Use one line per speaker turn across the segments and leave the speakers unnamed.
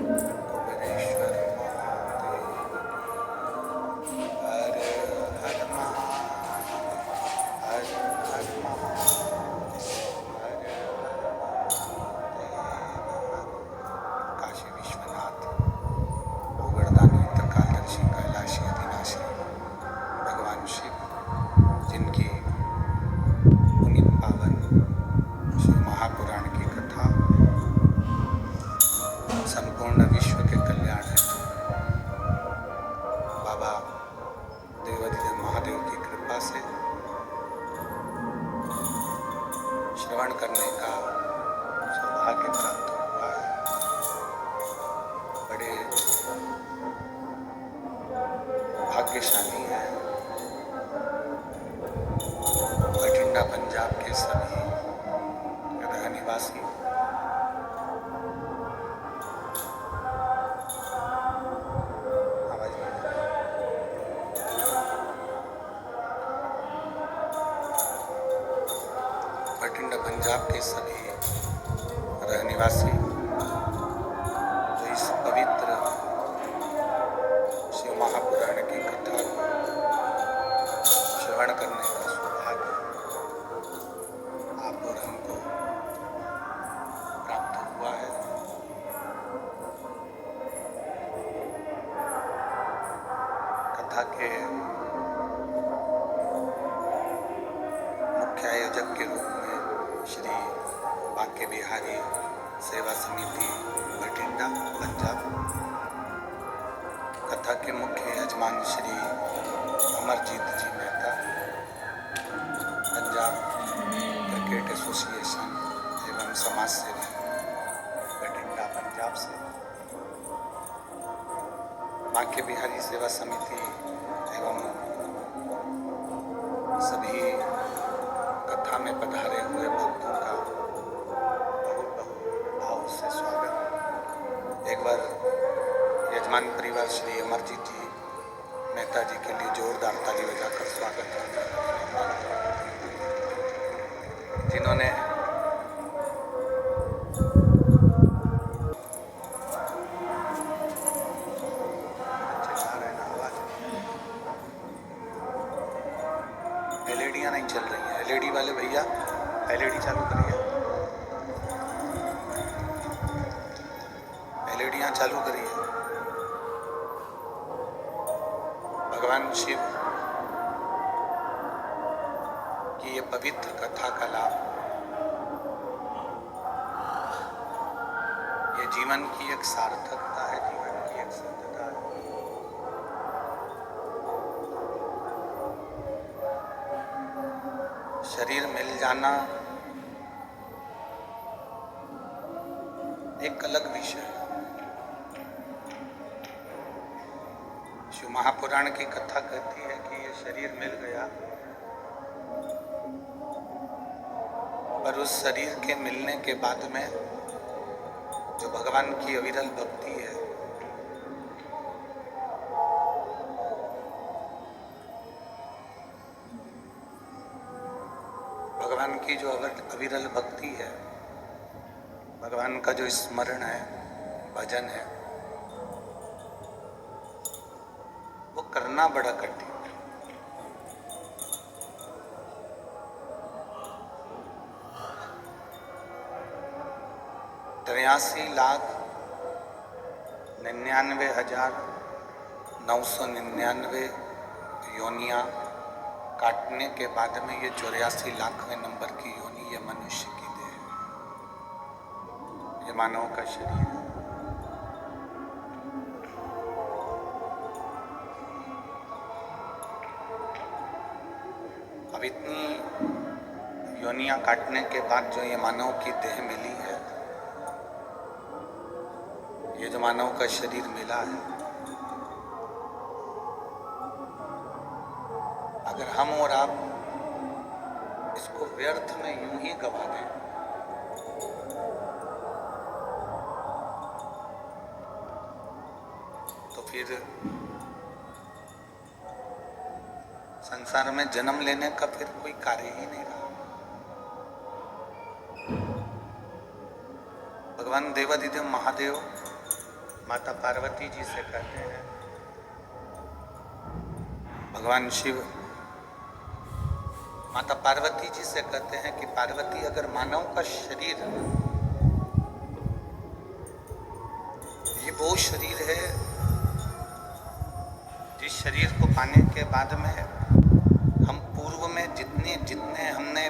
कुबेरेश्वर महादेव की हर हर महादेव, हर हर महादेव, हर हर महादेव। काशी विश्वनाथ भूगर्दानी त्रिकालदर्शी कैलाशी अविनाशी भगवान शिव, जिनकी पुनीत पावन शिव महापुराण की कथा संपूर्ण विश्व के कल्याण हेतु बाबा देवाधिदेव महादेव की कृपा से श्रवण करने का सौभाग्य प्राप्त हुआ है। बड़े भाग्यशाली है बठिंडा पंजाब के सभी रहनिवासी। बठिंडा पंजाब के सभी रहनिवासी जो इस पवित्र शिव महापुराण की कथा को श्रवण करने का सौभाग्य आप और हमको प्राप्त हुआ है। कथा के मुख्य आयोजक के रूप में श्री बांके बिहारी सेवा समिति बठिंडा पंजाब, कथा के मुख्य यजमान श्री अमरजीत जी मेहता, पंजाब क्रिकेट एसोसिएशन एवं समाज सेवी बठिंडा पंजाब से, बांके बिहारी सेवा समिति एवं सभी कथा में पधारे हुए भक्तों का बहुत बहुत भाव से स्वागत। एक बार यजमान परिवार श्री अमरजीत जी मेहता जी के लिए जोरदार ताली बजाकर स्वागत करें, जिन्होंने एलईडियाँ नहीं चल रही हैं। एलईडी वाले भैया एलईडी चालू करिए, एलईडियाँ चालू करिए। भगवान शिव की ये पवित्र कथा का लाभ ये जीवन की एक सार्थकता है, जीवन की एक सत्यता है। शरीर मिल जाना एक अलग विषय है। शिव महापुराण की कथा कहती है कि ये शरीर मिल गया, पर उस शरीर के मिलने के बाद में जो भगवान की अविरल भक्ति है, भगवान की जो अविरल भक्ति है, भगवान का जो स्मरण है, भजन है, वो करना बड़ा कठिन है। 83,99,999 योनियां काटने के बाद में ये 84 लाखवें नंबर की योनि ये मनुष्य की देह है, ये मानव का शरीर है। अब इतनी योनियां काटने के बाद जो ये मानव की देह मिली है, ये जो मानव का शरीर मिला है, अगर हम और आप इसको व्यर्थ में यूं ही गवा दें तो फिर संसार में जन्म लेने का फिर कोई कार्य ही नहीं रहा। भगवान देवाधिदेव महादेव माता पार्वती जी से कहते हैं, भगवान शिव माता पार्वती जी से कहते हैं कि पार्वती, अगर मानव का शरीर ये वो शरीर है जिस शरीर को पाने के बाद में हम पूर्व में जितने जितने हमने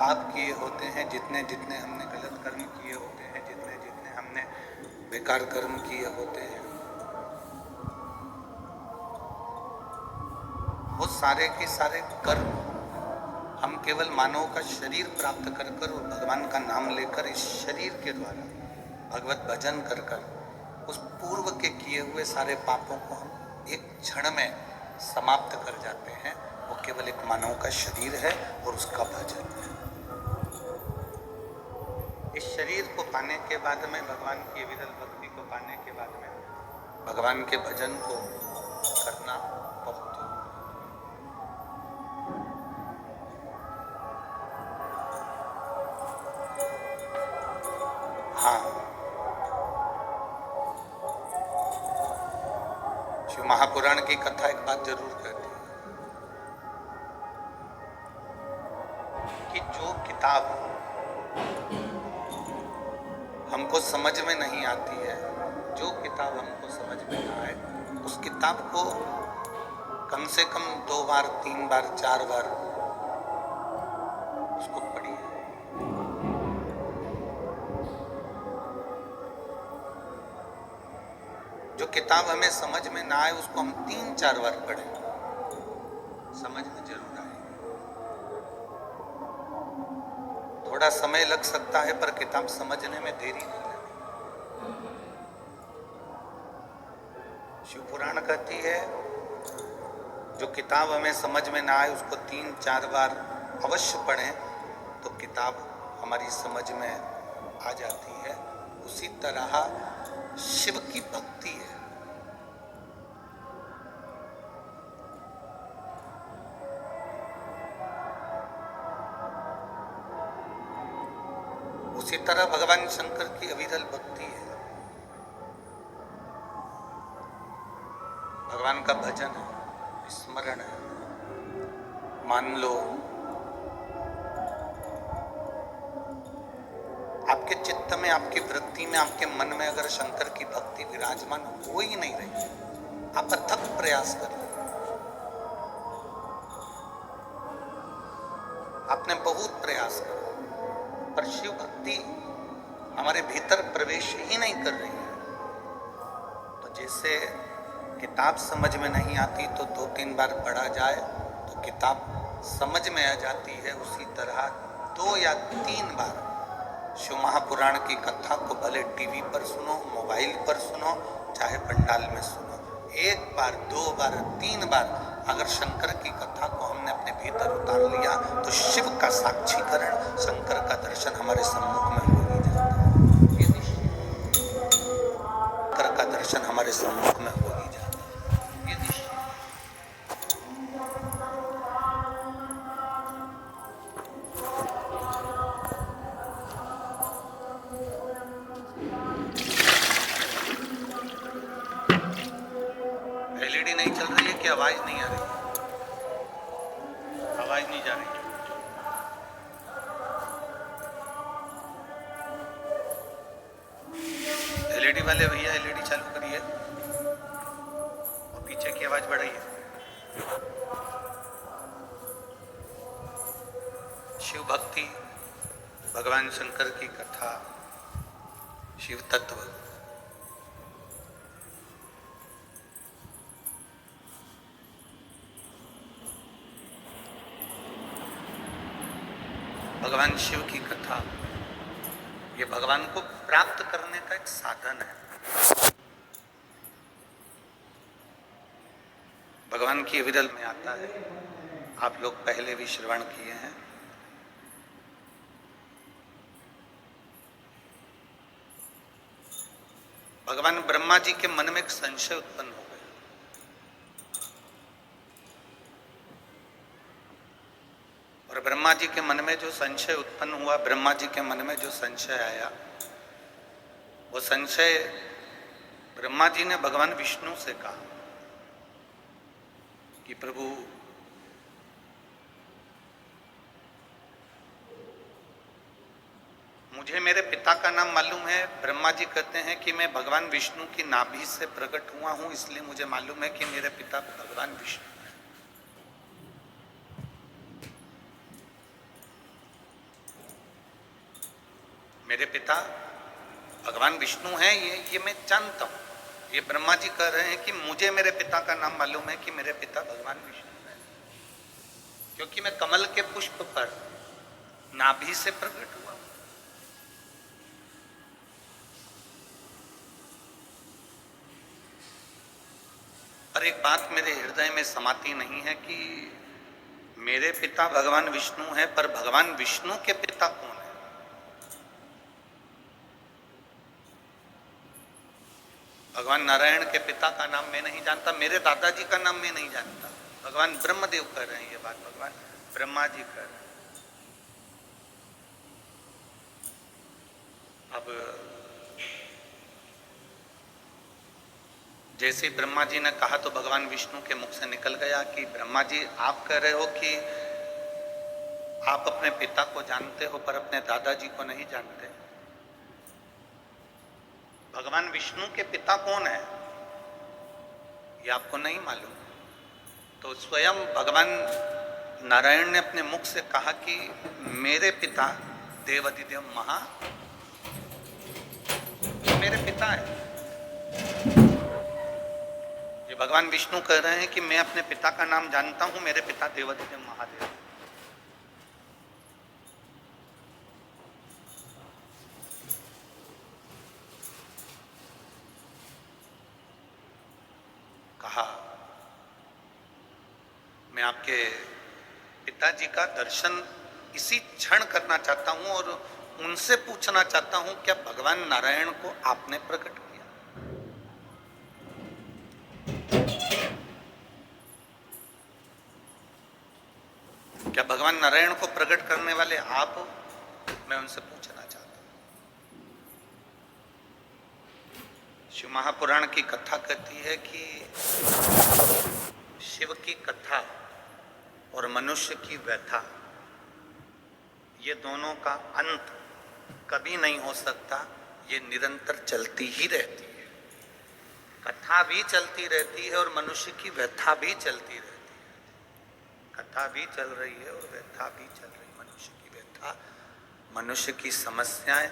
पाप किए होते हैं, जितने जितने हमने गलत कर्म किए होते हैं, जितने जितने हमने बेकार कर्म किए होते हैं, वो सारे के सारे कर्म हम केवल मानव का शरीर प्राप्त कर कर और भगवान का नाम लेकर इस शरीर के द्वारा भगवत भजन कर कर उस पूर्व के किए हुए सारे पापों को हम एक क्षण में समाप्त कर जाते हैं। वो केवल एक मानव का शरीर है और उसका भजन है। इस शरीर को पाने के बाद में, भगवान की विरल भक्ति को पाने के बाद में, भगवान के भजन को करना बहुत शिव महापुराण की कथा एक बात जरूर कहती है कि जो किताब हमको समझ में नहीं आती है, जो किताब हमको समझ में ना आए, उस किताब को कम से कम 2 बार 3 बार 4 बार उसको पढ़िए। जो किताब हमें समझ में ना आए उसको हम 3-4 बार पढ़ें, समझ में जरूर आए। थोड़ा समय लग सकता है पर किताब समझने में देरी नहीं लगती। शिव पुराण कहती है जो किताब हमें समझ में ना आए उसको 3-4 बार अवश्य पढ़ें तो किताब हमारी समझ में आ जाती है। उसी तरह शिव की भक्ति है। उसी तरह भगवान शंकर की अविरल भक्ति है, भगवान का भजन है, स्मरण है। मान लो आपके चित्त में, आपकी वृत्ति में, आपके मन में अगर शंकर की भक्ति विराजमान हो ही नहीं रही, आप अथक प्रयास करिए। आपने बहुत प्रयास किया पर शिव भक्ति हमारे भीतर प्रवेश ही नहीं कर रही है। तो जैसे किताब समझ में नहीं आती तो 2-3 बार पढ़ा जाए तो किताब समझ में आ जाती है, उसी तरह 2 या 3 बार शिव महापुराण की कथा को भले टीवी पर सुनो, मोबाइल पर सुनो, चाहे पंडाल में सुनो, 1 बार 2 बार 3 बार अगर शंकर की कथा को हमने अपने भीतर उतार लिया तो शिव का साक्षीकरण, शंकर का दर्शन हमारे सम्मुख में हो ही जाता है। ये निश्चित, शंकर का दर्शन हमारे सम्मुख में हो ही जाता है, ये निश्चित। एलईडी नहीं चल रही है कि आवाज नहीं आ रही है? आवाज नहीं जा रही है। एलईडी वाले भैया एलईडी चालू करिए और पीछे की आवाज बढ़ाइए। शिव भक्ति, भगवान शंकर की कथा, शिव तत्व, भगवान शिव की कथा, ये भगवान को प्राप्त करने का एक साधन है। भगवान की अविरल में आता है, आप लोग पहले भी श्रवण किए हैं। भगवान ब्रह्मा जी के मन में एक संशय उत्पन्न हो गया। और ब्रह्मा जी के मन में जो संशय उत्पन्न हुआ, ब्रह्मा जी के मन में जो संशय आया, वो संशय ब्रह्मा जी ने भगवान विष्णु से कहा कि प्रभु मुझे मेरे पिता का नाम मालूम है। ब्रह्मा जी कहते हैं कि मैं भगवान विष्णु की नाभि से प्रकट हुआ हूं, इसलिए मुझे मालूम है कि मेरे पिता भगवान विष्णु हैं। मेरे पिता भगवान विष्णु हैं, ये मैं जानता हूं। ये ब्रह्मा जी कह रहे हैं कि मुझे मेरे पिता का नाम मालूम है कि मेरे पिता भगवान विष्णु हैं, क्योंकि मैं कमल के पुष्प पर नाभि से प्रकट हुआ। पर एक बात मेरे हृदय में समाती नहीं है कि मेरे पिता भगवान विष्णु हैं, पर भगवान विष्णु के पिता कौन है? भगवान नारायण के पिता का नाम मैं नहीं जानता, मेरे दादाजी का नाम मैं नहीं जानता। भगवान ब्रह्मदेव कह रहे हैं ये बात, भगवान ब्रह्मा जी कह रहे हैं। अब जैसे ब्रह्मा जी ने कहा तो भगवान विष्णु के मुख से निकल गया कि ब्रह्मा जी आप कह रहे हो कि आप अपने पिता को जानते हो पर अपने दादाजी को नहीं जानते। भगवान विष्णु के पिता कौन है ये आपको नहीं मालूम। तो स्वयं भगवान नारायण ने अपने मुख से कहा कि मेरे पिता देवाधिदेव महा मेरे पिता है। ये भगवान विष्णु कह रहे हैं कि मैं अपने पिता का नाम जानता हूं, मेरे पिता देवाधिदेव महादेव। कहा मैं आपके पिताजी का दर्शन इसी क्षण करना चाहता हूं और उनसे पूछना चाहता हूं क्या भगवान नारायण को आपने प्रकट किया? क्या भगवान नारायण को प्रकट करने वाले आप हो? मैं उनसे पूछना चाहता हूं। शिव महापुराण की कथा कहती है कि शिव की कथा और मनुष्य की व्यथा, ये दोनों का अंत कभी नहीं हो सकता, ये निरंतर चलती ही रहती है। कथा भी चलती रहती है और मनुष्य की व्यथा भी चलती रहती है। कथा भी चल रही है और व्यथा भी चल रही है। मनुष्य की व्यथा, मनुष्य की समस्याएं,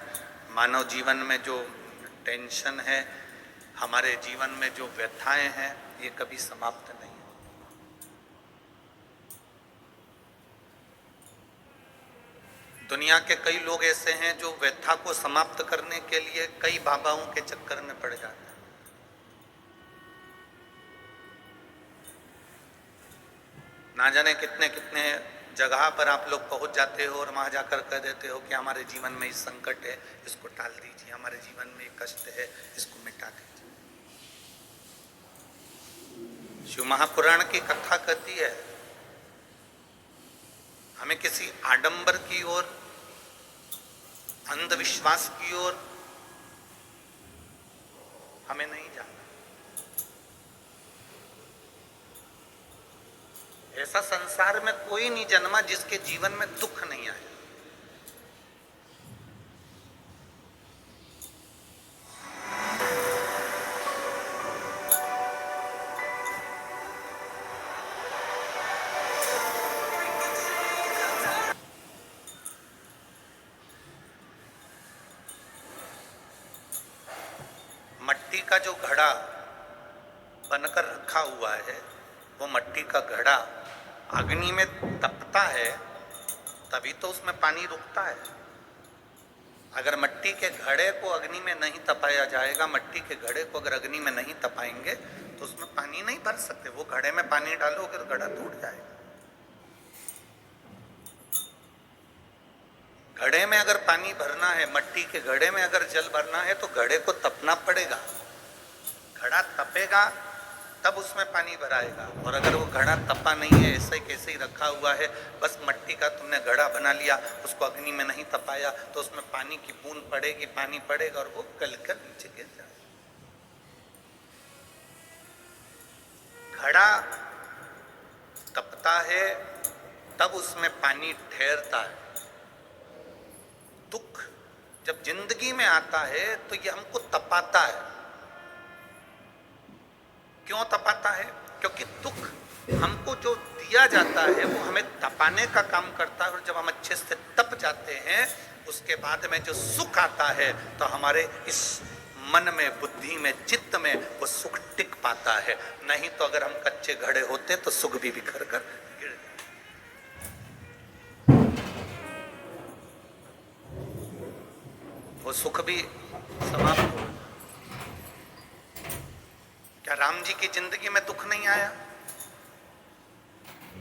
मानव जीवन में जो टेंशन है, हमारे जीवन में जो व्यथाएं हैं, ये कभी समाप्त नहीं। दुनिया के कई लोग ऐसे हैं जो व्यथा को समाप्त करने के लिए कई बाबाओं के चक्कर में पड़ जाते हैं। ना जाने कितने कितने जगह पर आप लोग पहुंच जाते हो और वहां जाकर कह देते हो कि हमारे जीवन में इस संकट है, इसको टाल दीजिए, हमारे जीवन में कष्ट है, इसको मिटा दीजिए। शिव महापुराण की कथा कहती है हमें किसी आडंबर की ओर, अंधविश्वास की ओर हमें नहीं जाना। ऐसा संसार में कोई नहीं जन्मा जिसके जीवन में दुख नहीं आया। मट्टी का जो घड़ा बनकर रखा हुआ है, वो मट्टी का घड़ा अग्नि में तपता है तभी तो उसमें पानी रुकता है। अगर मट्टी के घड़े को अग्नि में नहीं तपाया जाएगा, मट्टी के घड़े को अगर अग्नि में नहीं तपाएंगे तो उसमें पानी नहीं भर सकते। वो घड़े में पानी डालोगे तो घड़ा टूट जाएगा। घड़े में अगर पानी भरना है, मट्टी के घड़े में अगर जल भरना है तो घड़े को तपना पड़ेगा। घड़ा तपेगा तब उसमें पानी भराएगा। और अगर वो घड़ा तपा नहीं है, ऐसे कैसे ही रखा हुआ है, बस मट्टी का तुमने घड़ा बना लिया, उसको अग्नि में नहीं तपाया तो उसमें पानी की बूंद पड़ेगी, पानी पड़ेगा और वो गलकर नीचे गिर जाएगा। घड़ा तपता है तब उसमें पानी ठहरता है। दुख जब जिंदगी में आता है तो ये हमको तपाता है। क्यों तपाता है? क्योंकि दुख हमको जो दिया जाता है वो हमें तपाने का काम करता है, और जब हम अच्छे से तप जाते हैं उसके बाद में जो सुख आता है तो हमारे इस मन में, बुद्धि में, चित्त में वो सुख टिक पाता है। नहीं तो अगर हम कच्चे घड़े होते तो सुख भी बिखर कर गिर जाए। वो सुख भी समाप्त हो। क्या राम जी की जिंदगी में दुख नहीं आया?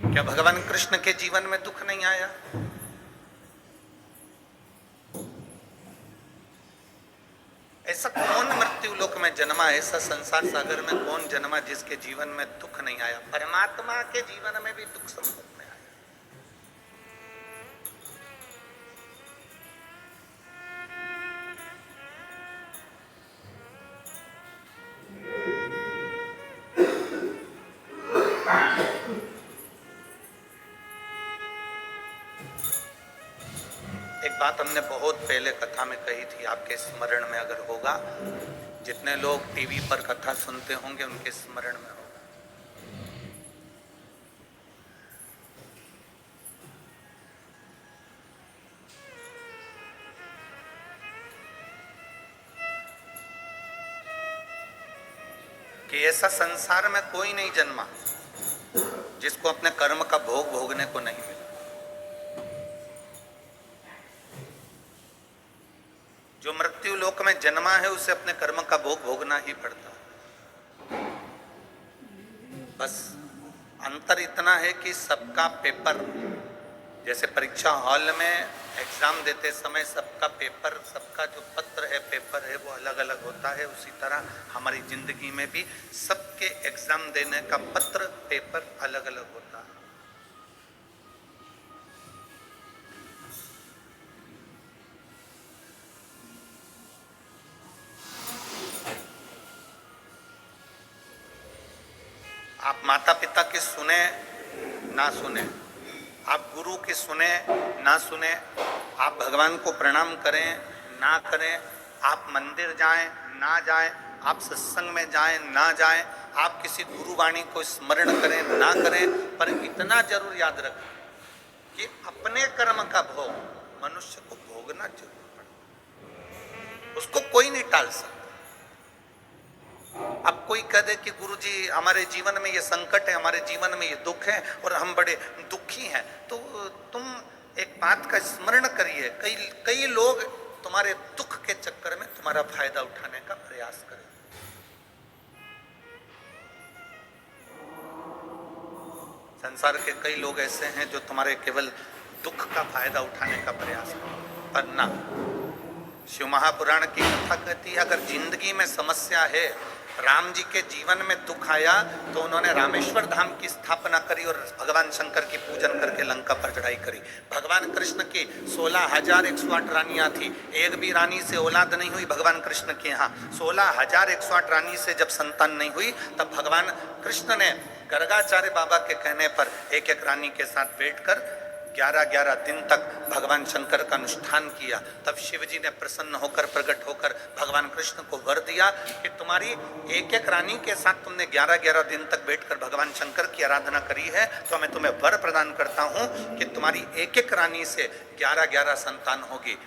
क्या भगवान कृष्ण के जीवन में दुख नहीं आया? ऐसा कौन मृत्यु लोक में जन्मा, ऐसा संसार सागर में कौन जन्मा जिसके जीवन में दुख नहीं आया? परमात्मा के जीवन में भी दुख संभव में आया। एक बात हमने बहुत पहले कथा में कही थी, आपके स्मरण में अगर होगा, जितने लोग टीवी पर कथा सुनते होंगे उनके स्मरण में होगा। कि ऐसा संसार में कोई नहीं जन्मा जिसको अपने कर्म का भोग भोगने को नहीं मिला। जो मृत्यु लोक में जन्मा है उसे अपने कर्म का भोग भोगना ही पड़ता है। बस अंतर इतना है कि सबका पेपर, जैसे परीक्षा हॉल में एग्जाम देते समय सबका पेपर, सबका जो पत्र है, पेपर है, वो अलग अलग होता है, उसी तरह हमारी जिंदगी में भी सबके एग्जाम देने का पत्र, पेपर अलग अलग होता है। आप माता पिता की सुने ना सुने, आप गुरु की सुने ना सुने, आप भगवान को प्रणाम करें ना करें, आप मंदिर जाएं ना जाएं, आप सत्संग में जाएं ना जाएं, आप किसी गुरुवाणी को स्मरण करें ना करें, पर इतना जरूर याद रखें कि अपने कर्म का भोग मनुष्य को भोगना जरूर पड़ता, उसको कोई नहीं टाल सकता। अब कोई कह दे कि गुरुजी हमारे जीवन में ये संकट है, हमारे जीवन में ये दुख है और हम बड़े दुखी हैं, तो तुम एक बात का स्मरण करिए, कई लोग तुम्हारे दुख के चक्कर में तुम्हारा फायदा उठाने का प्रयास करें। संसार के कई लोग ऐसे हैं जो तुम्हारे केवल दुख का फायदा उठाने का प्रयास करें, पर ना। शिव महापुराण की कथा कहती है, अगर जिंदगी में समस्या है, राम जी के जीवन में दुख आया तो उन्होंने रामेश्वर धाम की स्थापना करी और भगवान शंकर की पूजन करके लंका पर चढ़ाई करी। भगवान कृष्ण की 16,108 रानियां थी, एक भी रानी से औलाद नहीं हुई भगवान कृष्ण के यहाँ। 16,108 रानी से जब संतान नहीं हुई तब भगवान कृष्ण ने गर्गाचार्य बाबा के कहने पर एक एक रानी के साथ बैठकर 11-11 दिन तक भगवान शंकर का अनुष्ठान किया। तब शिव जी ने प्रसन्न होकर, प्रकट होकर भगवान कृष्ण को वर दिया कि तुम्हारी एक एक रानी के साथ तुमने 11-11 दिन तक बैठकर भगवान शंकर की आराधना करी है, तो मैं तुम्हें वर प्रदान करता हूं कि तुम्हारी एक एक रानी से 11-11 संतान होगी।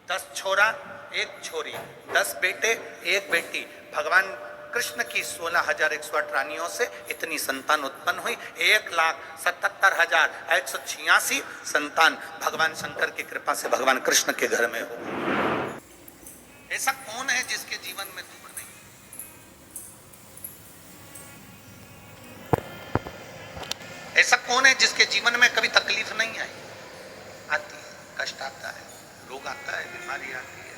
10 छोरा 1 छोरी, 10 बेटे 1 बेटी। भगवान कृष्ण की 16,108 रानियों से इतनी संतान उत्पन्न हुई। 1,77,186 संतान भगवान शंकर की कृपा से भगवान कृष्ण के घर में हो। ऐसा कौन है जिसके जीवन में दुख नहीं? ऐसा कौन है जिसके जीवन में कभी तकलीफ नहीं आई? आती है, कष्ट आता है, रोग आता है, बीमारी आती है,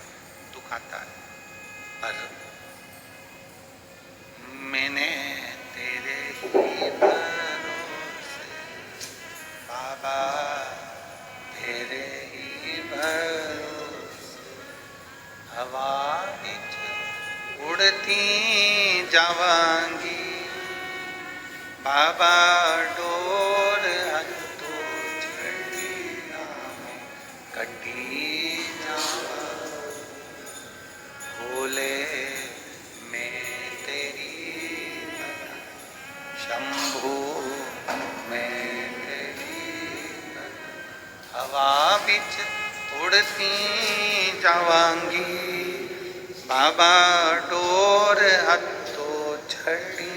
दुख आता है, पर मैंने तेरे ही भरोसे बाबा, तेरे ही भरोसे हवा विच उड़ती जावांगी, बाबा डोर हतो छड़ी नाम कटी जावा भोले में तेरी बना शंभू में तेरी बना हवा बिच उड़ती जावांगी बाबा डोर हतो छड़ी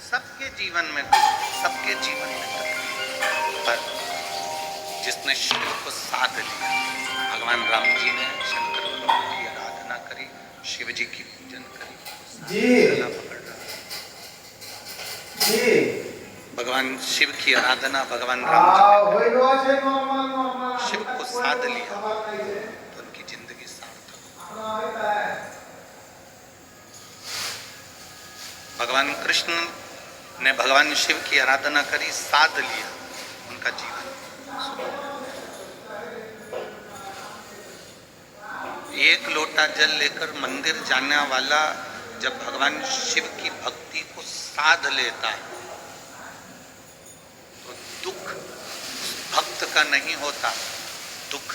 सबके जीवन में तकलीफ, पर जिसने शिव को साध लिया, भगवान राम जी ने शंकर भगवान की आराधना करी, शिव जी की पूजन करी, गला पकड़ रहा जी, भगवान शिव की आराधना भगवान राम जी ने शिव को साध लिया तो उनकी जिंदगी सार्थक। भगवान कृष्ण ने भगवान शिव की आराधना करी, साध लिया, उनका जीवन। एक लोटा जल लेकर मंदिर जाने वाला जब भगवान शिव की भक्ति को साध लेता है तो दुख भक्त का नहीं होता, दुख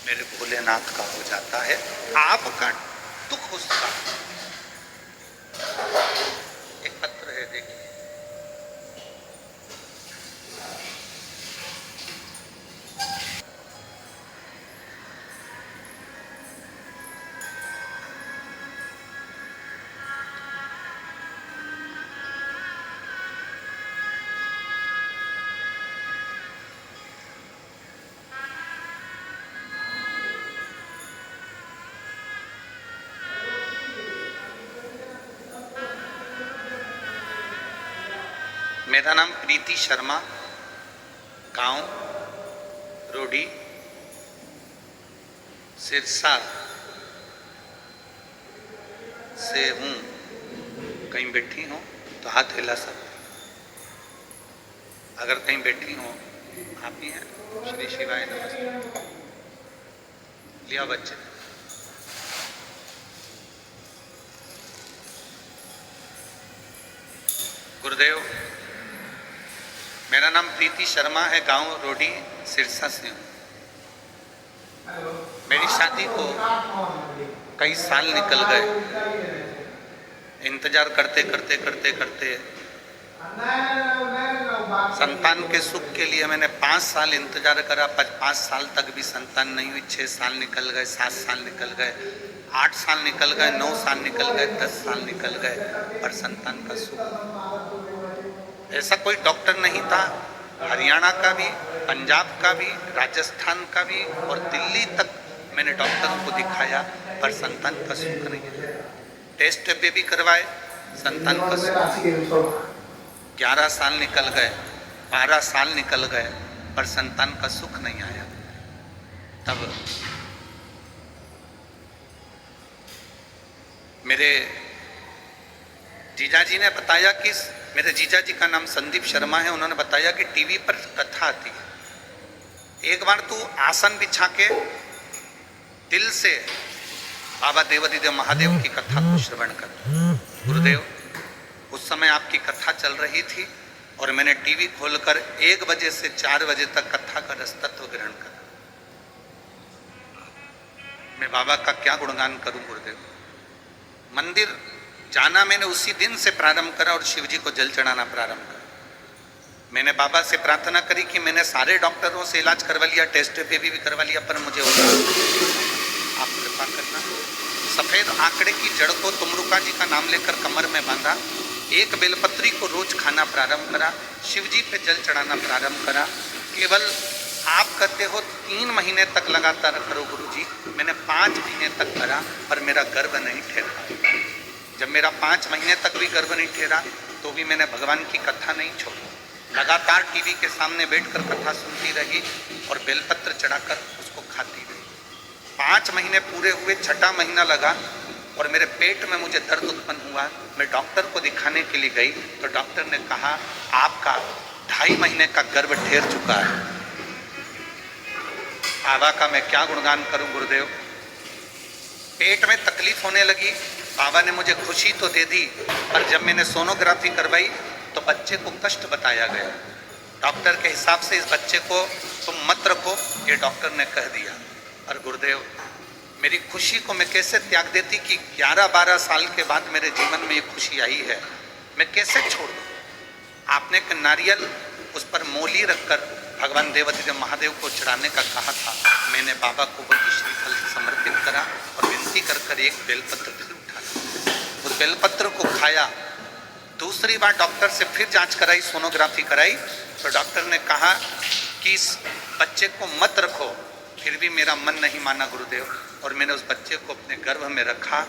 मेरे भोलेनाथ का हो जाता है, आपका दुख उसका। एक पत्र है, देखिए, मेरा नाम प्रीति शर्मा, गांव रोडी, सिरसा से हूँ। कहीं बैठी हो तो हाथ हिला सकते, अगर कहीं बैठी हो आप ही हैं। श्री शिवाय नमस्ते। लिया बच्चे, गुरुदेव। मेरा नाम प्रीति शर्मा है, गांव रोडी, सिरसा से हूँ। मेरी शादी को कई साल निकल गए, इंतजार करते करते करते करते संतान के सुख के लिए मैंने 5 साल इंतजार करा, 5 साल तक भी संतान नहीं हुई। 6 साल निकल गए, 7 साल निकल गए, 8 साल निकल गए, 9 साल निकल गए, 10 साल निकल गए, पर संतान का सुख। ऐसा कोई डॉक्टर नहीं था, हरियाणा का भी, पंजाब का भी, राजस्थान का भी और दिल्ली तक मैंने डॉक्टरों को दिखाया, पर संतान का सुख नहीं है। टेस्ट पे भी करवाए, संतान का सुख। 11 साल निकल गए, 12 साल निकल गए, पर संतान का सुख नहीं आया। तब मेरे जीजाजी ने बताया कि, मेरे जीजाजी का नाम संदीप शर्मा है, उन्होंने बताया कि टीवी पर कथा आती है, एक बार तू आसन बिछा के दिल से बाबा देवादिदेव महादेव की कथा को श्रवण कर। गुरुदेव, उस समय आपकी कथा चल रही थी और मैंने टीवी खोलकर 1 बजे से 4 बजे तक कथा का रसतत्व ग्रहण करा। मैं बाबा का क्या गुणगान करूं गुरुदेव। मंदिर जाना मैंने उसी दिन से प्रारंभ करा और शिव जी को जल चढ़ाना प्रारंभ करा। मैंने बाबा से प्रार्थना करी कि मैंने सारे डॉक्टरों से इलाज करवा लिया, टेस्ट पे भी करवा लिया, पर मुझे आप कृपा करना। सफेद आंकड़े की जड़ को तुमरुका जी का नाम लेकर कमर में बांधा, एक बेलपत्री को रोज खाना प्रारंभ करा, शिव जी पे जल चढ़ाना प्रारंभ करा। केवल आप कहते हो 3 महीने तक लगातार करो गुरुजी, मैंने 5 महीने तक करा, पर मेरा गर्भ नहीं ठहरा। जब मेरा 5 महीने तक भी गर्भ नहीं ठहरा तो भी मैंने भगवान की कथा नहीं छोड़ी, लगातार टीवी के सामने बैठकर कथा सुनती रही और बेलपत्र चढ़ाकर उसको खाती रही। 5 महीने पूरे हुए, 6ठा महीना लगा और मेरे पेट में मुझे दर्द उत्पन्न हुआ। मैं डॉक्टर को दिखाने के लिए गई तो डॉक्टर ने कहा आपका 2.5 महीने का गर्भ ठहर चुका है। बाबा का मैं क्या गुणगान करूं गुरुदेव। पेट में तकलीफ होने लगी। बाबा ने मुझे खुशी तो दे दी, पर जब मैंने सोनोग्राफी करवाई तो बच्चे को कष्ट बताया गया। डॉक्टर के हिसाब से इस बच्चे को तुम मत रखो, ये डॉक्टर ने कह दिया। और गुरुदेव, मेरी खुशी को मैं कैसे त्याग देती कि 11-12 साल के बाद मेरे जीवन में ये खुशी आई है, मैं कैसे छोड़ दूँ। आपने एक नारियल उस पर मोली रखकर भगवान देवाधिदेव महादेव को चढ़ाने का कहा था। मैंने बाबा को वही श्रीफल समर्पित करा और विनती कर कर एक बेलपत्र फिर उठाया, उस बेलपत्र को खाया। दूसरी बार डॉक्टर से फिर जांच कराई, सोनोग्राफी कराई, तो डॉक्टर ने कहा कि इस बच्चे को मत रखो। फिर भी मेरा मन नहीं माना गुरुदेव, और मैंने उस बच्चे को अपने गर्भ में रखा।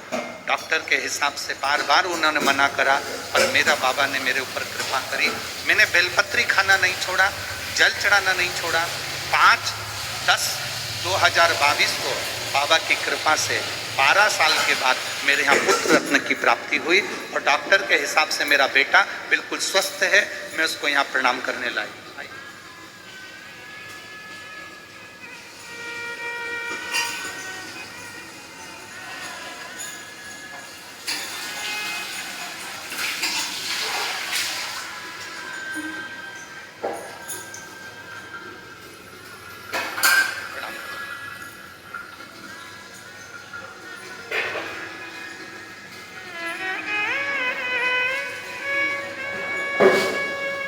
डॉक्टर के हिसाब से बार बार उन्होंने मना करा, पर मेरा बाबा ने मेरे ऊपर कृपा करी। मैंने बेलपत्री खाना नहीं छोड़ा, जल चढ़ाना नहीं छोड़ा। 5/10/2022 को बाबा की कृपा से 12 साल के बाद मेरे यहाँ पुत्र रत्न की प्राप्ति हुई, और डॉक्टर के हिसाब से मेरा बेटा बिल्कुल स्वस्थ है। मैं उसको यहाँ प्रणाम करने लाई।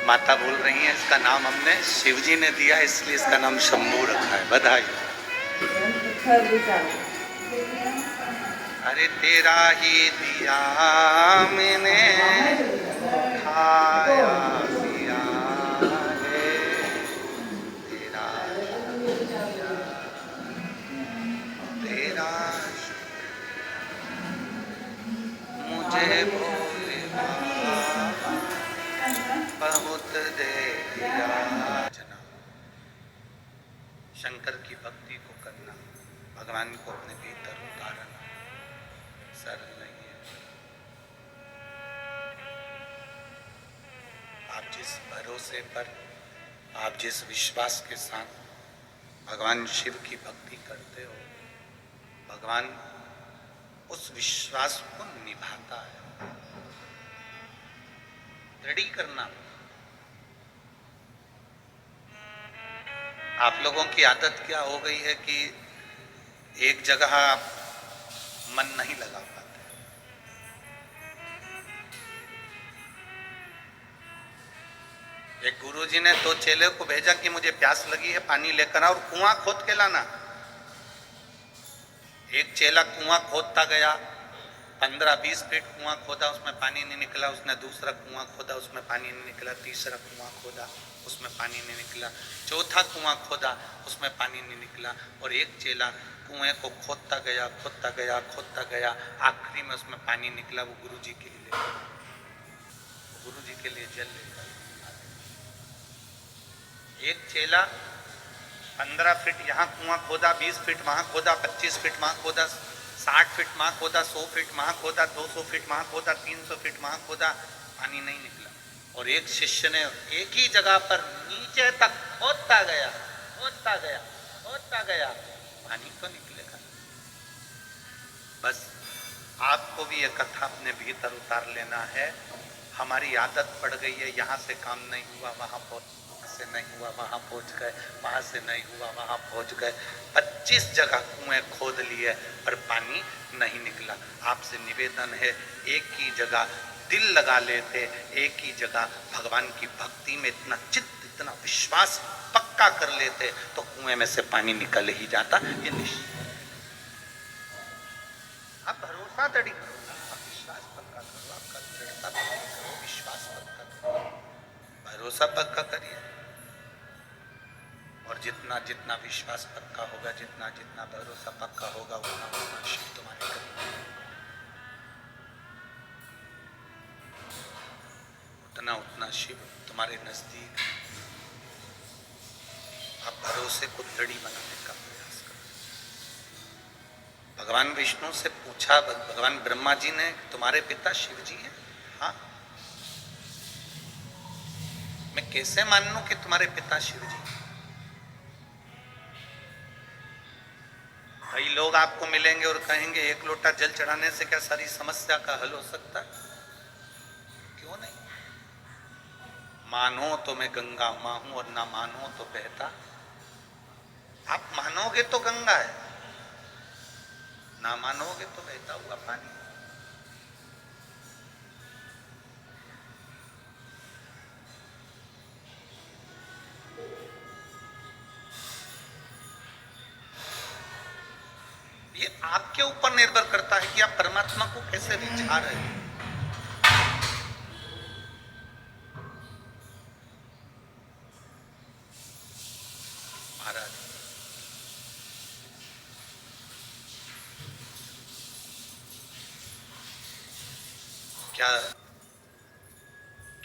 माता बोल रही हैं, इसका नाम हमने शिव जी ने दिया, इसलिए इसका नाम शंभू रखा है। बधाई। अरे तेरा ही दिया मैंने खाया पिया है, तेरा दिया, तेरा मुझे भोले बाबा बहुत दे दिया। शंकर की भक्ति को करना, भगवान को अपने भीतर उतारना सरल नहीं है। आप जिस भरोसे पर, आप जिस विश्वास के साथ भगवान शिव की भक्ति करते हो, भगवान उस विश्वास को निभाता है। रेडी करना। आप लोगों की आदत क्या हो गई है कि एक जगह आप मन नहीं लगा पाते। एक गुरुजी ने 2 चेले को भेजा कि मुझे प्यास लगी है, पानी लेकर आओ और कुआं खोद के लाना। एक चेला कुआं खोदता गया, 15-20 फीट कुआं खोदा, उसमें पानी नहीं निकला। उसने दूसरा कुआं खोदा, उसमें पानी नहीं निकला। तीसरा कुआं खोदा, उसमें पानी नहीं निकला। चौथा कुआं खोदा, उसमें पानी नहीं निकला। और एक चेला कुएं को खोदता गया, खोदता गया, खोदता गया, आखिरी में उसमें पानी निकला। वो गुरुजी के लिए, गुरुजी के लिए जल लेकर। एक चेला 15 फीट यहाँ कुआं खोदा, 20 फीट वहां खोदा, 25 फीट वहां खोदा, 60 फीट वहां खोदा, 100 फीट वहां खोदा, 200 फीट वहां खोदा, 300 फीट वहां खोदा, पानी नहीं निकला। और एक शिष्य ने एक ही जगह पर नीचे तक खोदता गया, खोदता गया, खोदता गया, पानी तो निकलेगा। बस आपको भी ये कथा अपने भीतर उतार लेना है। हमारी आदत पड़ गई है, यहाँ से काम नहीं हुआ वहां पहुंच, से नहीं हुआ वहां पहुंच गए, वहां से नहीं हुआ वहां पहुंच गए। 25 जगह कुएं खोद लिए पर पानी नहीं निकला। आपसे निवेदन है, एक ही जगह दिल लगा लेते, एक ही जगह भगवान की भक्ति में इतना चित्त, इतना विश्वास पक्का कर लेते तो कुएं में से पानी निकल ही जाता। ये निश्चित। आप भरोसा तड़ी करो, आप विश्वास पक्का करो, आपका दृढ़ता पक्की करो, विश्वास पक्का करो, भरोसा पक्का करिए। और जितना जितना विश्वास पक्का होगा, जितना जितना भरोसा पक्का होगा, उतना उतना शिव तुम्हारे करीब, उतना उतना शिव तुम्हारे नजदीक। आप भरोसे को दृढ़ बनाने का प्रयास करो। भगवान विष्णु से पूछा, भगवान ब्रह्मा जी ने, तुम्हारे पिता शिव जी हैं? हाँ। मैं कैसे मान लूं कि तुम्हारे पिता शिव जी? कई लोग आपको मिलेंगे और कहेंगे एक लोटा जल चढ़ाने से क्या सारी समस्या का हल हो सकता है? क्यों नहीं? मानो तो मैं गंगा मां हूं और ना मानो तो बहता। आप मानोगे तो गंगा है, ना मानोगे तो बहता हुआ पानी। ये आपके ऊपर निर्भर करता है कि आप परमात्मा को कैसे विचार रहे हैं। महाराज क्या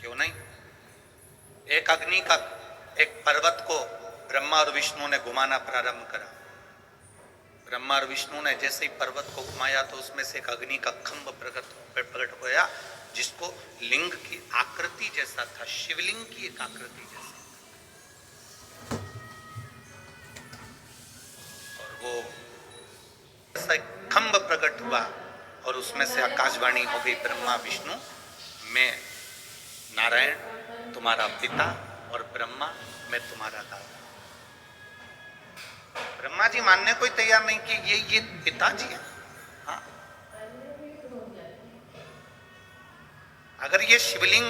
क्यों नहीं? एक अग्नि का एक पर्वत को ब्रह्मा और विष्णु ने घुमाना प्रारंभ करा। ब्रह्मा और विष्णु ने जैसे ही पर्वत को घुमाया तो उसमें से एक अग्नि का खंभ प्रकट होया, जिसको लिंग की आकृति जैसा था, शिवलिंग की एक आकृति जैसा। और वो ऐसा एक खंभ प्रकट हुआ और उसमें से आकाशवाणी हो गई, ब्रह्मा विष्णु, मैं नारायण तुम्हारा पिता और ब्रह्मा मैं तुम्हारा दादा। ब्रह्मा जी मानने को तैयार नहीं कि ये पिताजी है। हाँ, अगर ये शिवलिंग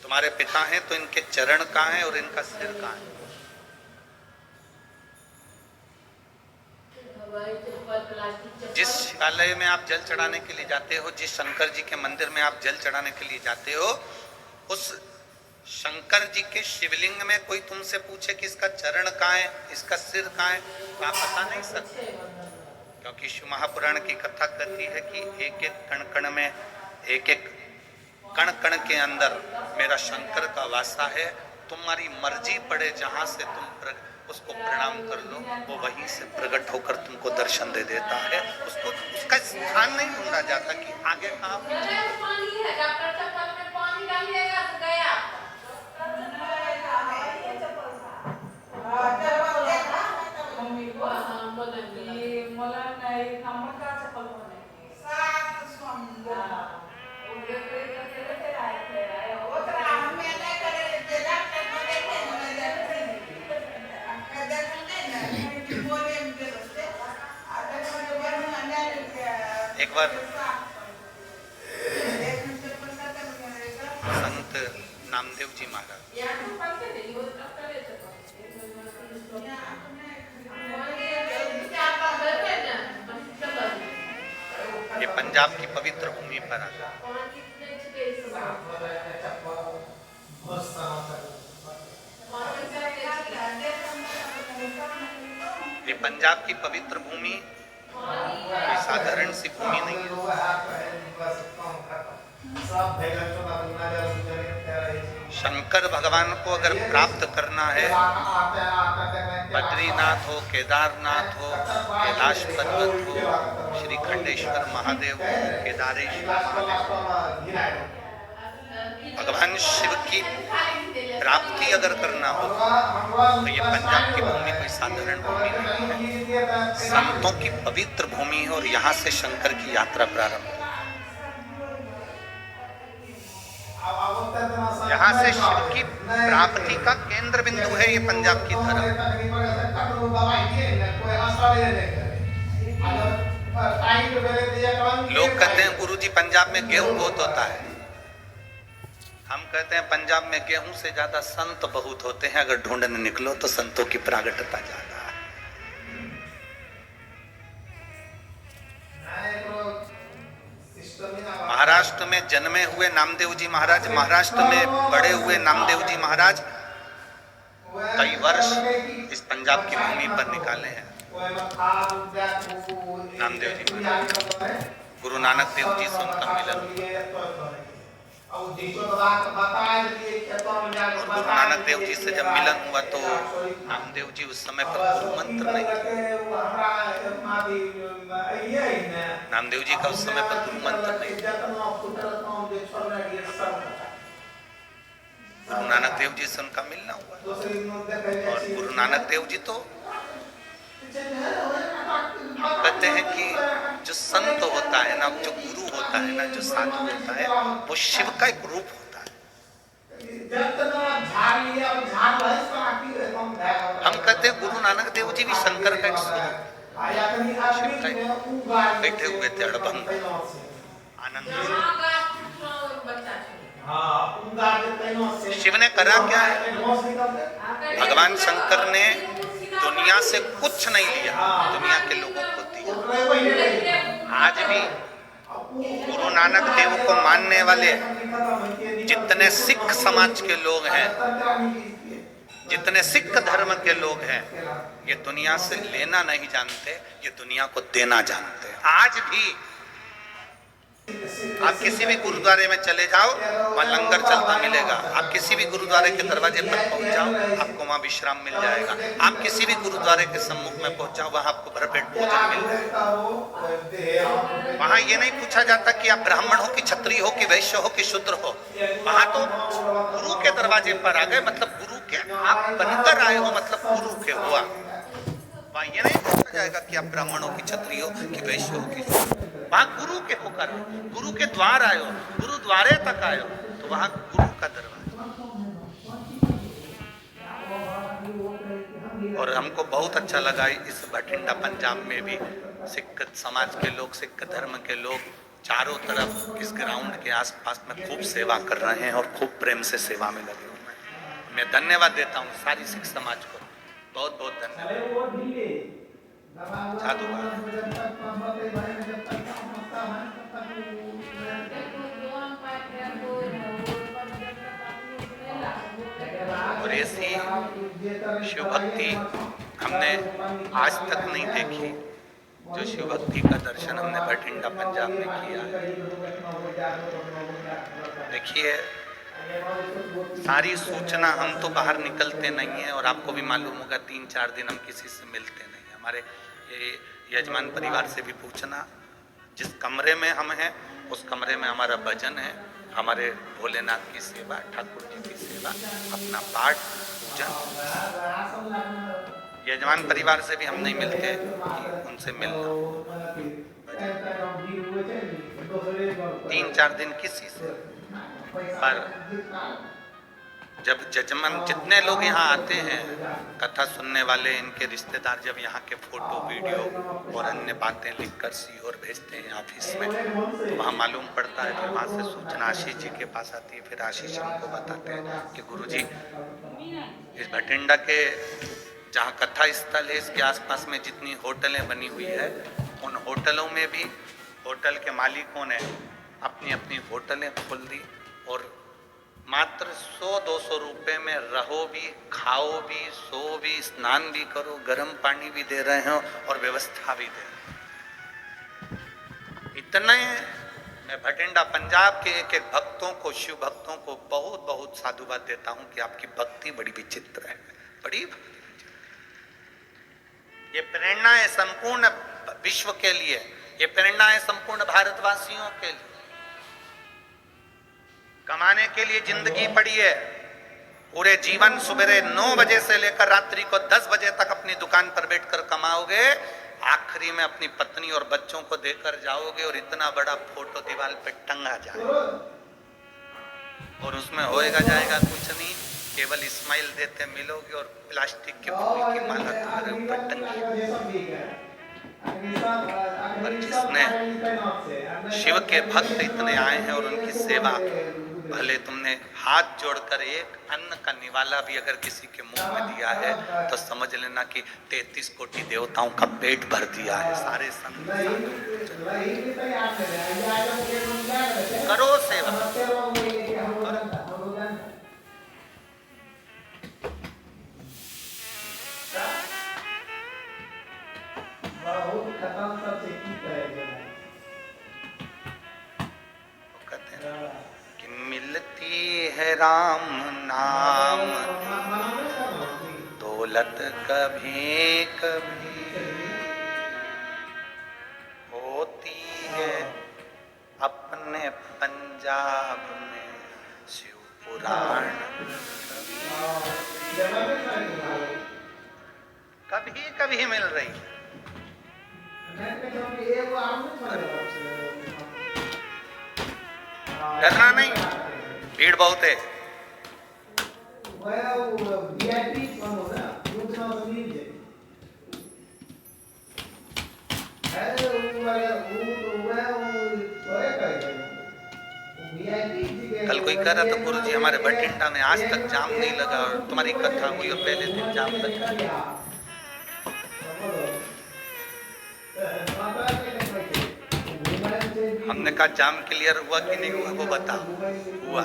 तुम्हारे पिता हैं तो इनके चरण कहाँ हैं और इनका सिर कहाँ है? जिस शिवालय में आप जल चढ़ाने के लिए जाते हो, जिस शंकर जी के मंदिर में आप जल चढ़ाने के लिए जाते हो, उस शंकर जी के शिवलिंग में कोई तुमसे पूछे कि इसका चरण कहाँ है, इसका सिर कहाँ है, तो आप बता नहीं सकते, क्योंकि शिव महापुराण की कथा कहती है कि एक एक कण कण में, एक एक कण कण के अंदर मेरा शंकर का वासा है। तुम्हारी मर्जी पड़े जहां से तुम उसको प्रणाम कर लो, वो वहीं से प्रकट होकर तुमको दर्शन दे देता है। उसको उसका स्थान नहीं ढूंढा जाता कि आगे कहाँ एक बार संत नामदेव जी महाराज, ये पंजाब की पवित्र भूमि पर आता है। ये पंजाब की पवित्र भूमि कोई साधारण सी भूमि नहीं है। शंकर भगवान को अगर प्राप्त करना है, बद्रीनाथ हो, केदारनाथ हो, कैलाश पर्वत हो, श्री खंडेश्वर महादेव हो, केदारेश्वर महादेव, भगवान शिव की प्राप्ति अगर करना हो तो ये पंजाब की भूमि कोई साधारण भूमि नहीं है, संतों की पवित्र भूमि है और यहाँ से शंकर की यात्रा प्रारंभ है। यहाँ से शिव की प्राप्ति का केंद्र बिंदु है ये पंजाब की धरा। लोग कहते हैं गुरुजी पंजाब में गेहूं बहुत होता है, हम कहते हैं पंजाब में गेहूं से ज्यादा संत बहुत होते हैं। अगर ढूंढने निकलो तो संतों की प्रागट्यता ज्यादा है। महाराष्ट्र में जन्मे हुए नामदेव जी महाराज, महाराष्ट्र में बड़े हुए नामदेव जी महाराज कई वर्ष इस पंजाब की भूमि पर निकाले हैं। नामदेव जी महाराज, गुरु नानक देव जी से उनका मिलन, और गुरु नानक देव जी से जब मिलन हुआ तो नामदेव जी उस समय पर गुरु मंत्र नहीं थे। नामदेव जी का उस समय पर गुरु मंत्र नहीं था। गुरु नानक देव जी से उनका मिलना हुआ और गुरु नानक देव जी तो कहते हैं कि जो संत होता है ना, जो गुरु होता है ना, जो साधु होता है, वो शिव का एक रूप होता है। हम कहते हैं गुरु नानक देव जी भी शंकर का एक स्वरूप, शिव का एक बैठे हुए थे अड़भंग आनंद से। शिव ने करा क्या है? भगवान शंकर ने दुनिया से कुछ नहीं लिया, दुनिया के लोगों को दिया। आज भी गुरु नानक देव को मानने वाले जितने सिख समाज के लोग हैं, जितने सिख धर्म के लोग हैं, ये दुनिया से लेना नहीं जानते, ये दुनिया को देना जानते हैं। आज भी आप किसी भी गुरुद्वारे में चले जाओ, वहां लंगर चलता मिलेगा। आप किसी भी गुरुद्वारे के दरवाजे पर पहुंच जाओ, आपको वहां विश्राम मिल जाएगा। आप किसी भी गुरुद्वारे के सम्मुख में पहुंच जाओ, वहां आपको भरपेट भोजन मिल जाएगा। वहां ये नहीं पूछा जाता कि आप ब्राह्मण हो कि क्षत्रिय हो कि वैश्य हो कि शूद्र हो। वहां तो गुरु के दरवाजे पर आ गए, मतलब गुरु के आप बनकर आए हो, मतलब गुरु के हुआ। वहां ये नहीं पूछा जाएगा कि आप ब्राह्मण हो कि क्षत्रिय हो कि वैश्य हो कि, वहां गुरु के होकर, गुरु के द्वार आयो, गुरुद्वारे तक आयो, तो वहां गुरु का दरवाजा। और हमको बहुत अच्छा लगा इस बठिंडा पंजाब में भी सिख समाज के लोग, सिख धर्म के लोग चारों तरफ इस ग्राउंड के आसपास में खूब सेवा कर रहे हैं और खूब प्रेम से सेवा में लगे हुए हैं। मैं धन्यवाद देता हूँ सारी सिख समाज को, बहुत बहुत धन्यवाद। और ऐसी शिव भक्ति हमने आज तक नहीं देखी, जो शिव भक्ति का दर्शन हमने बठिंडा पंजाब में किया। देखिए, सारी सूचना, हम तो बाहर निकलते नहीं हैं और आपको भी मालूम होगा 3-4 दिन हम किसी से मिलते नहीं। हमारे ये यजमान परिवार से भी पूछना, जिस कमरे में हम हैं उस कमरे में हमारा भजन है, हमारे भोलेनाथ की सेवा, ठाकुर जी की सेवा, अपना पाठ पूजन। यजमान परिवार से भी हम नहीं मिलते कि उनसे मिलना। 3-4 दिन किसी से, पर जब जजमान जितने लोग यहाँ आते हैं कथा सुनने वाले, इनके रिश्तेदार जब यहाँ के फोटो वीडियो और अन्य बातें लिखकर सीओर भेजते हैं ऑफिस में, तो वहाँ मालूम पड़ता है। फिर वहाँ से सूचना आशीष जी के पास आती है, फिर आशीष हमको बताते हैं कि गुरुजी इस बठिंडा के जहाँ कथा स्थल है इसके आसपास में जितनी होटलें बनी हुई है, उन होटलों में भी होटल के मालिकों ने अपनी अपनी होटलें खोल दी और मात्र 100-200 रुपए में रहो भी, खाओ भी, सो भी, स्नान भी करो, गर्म पानी भी दे रहे हो और व्यवस्था भी दे रहे हैं। इतने मैं भटिंडा पंजाब के एक एक भक्तों को, शिव भक्तों को बहुत बहुत साधुवाद देता हूं कि आपकी भक्ति बड़ी विचित्र है, बड़ी। ये प्रेरणा है संपूर्ण विश्व के लिए, ये प्रेरणा है संपूर्ण भारतवासियों के लिए। कमाने के लिए जिंदगी पड़ी है, पूरे जीवन सुबह 9 बजे से लेकर रात्रि को 10 बजे तक अपनी दुकान पर बैठकर कमाओगे, आखिरी में अपनी पत्नी और बच्चों को देकर जाओगे और इतना बड़ा फोटो दीवार पे टंगा जाएगा और उसमें होएगा जाएगा कुछ नहीं, केवल इस्माइल देते मिलोगे और प्लास्टिक के फूल की माला तुम्हारे ऊपर टंगी। पर जिसने शिव के भक्त इतने आए हैं और उनकी सेवा, भले तुमने हाथ जोड़कर एक अन्न का निवाला भी अगर किसी के मुंह में दिया है तो समझ लेना कि 33 कोटि देवताओं का पेट भर दिया है। सारे संत करो सेवा, कि मिलती है राम नाम दौलत कभी कभी, होती है अपने पंजाब में शिव पुराण कभी कभी मिल रही है। डरना नहीं, भीड़ बहुत है। कल कोई कह रहा था गुरु जी हमारे बठिंडा में आज तक जाम नहीं लगा और तुम्हारी कथा हुई और पहले दिन जाम लगा। हमने कहा जाम क्लियर हुआ कि नहीं हुआ वो बताओ। हुआ,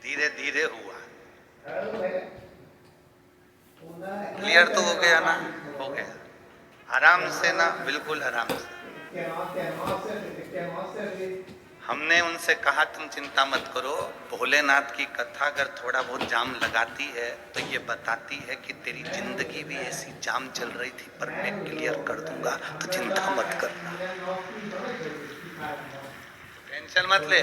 धीरे धीरे हुआ। क्लियर तो हो गया ना, हो गया आराम से ना, बिल्कुल आराम से। हमने उनसे कहा तुम चिंता मत करो, भोलेनाथ की कथा अगर थोड़ा बहुत जाम लगाती है तो ये बताती है कि तेरी जिंदगी भी ऐसी जाम चल रही थी पर मैं क्लियर कर दूंगा, तो चिंता मत करना, टेंशन मत ले,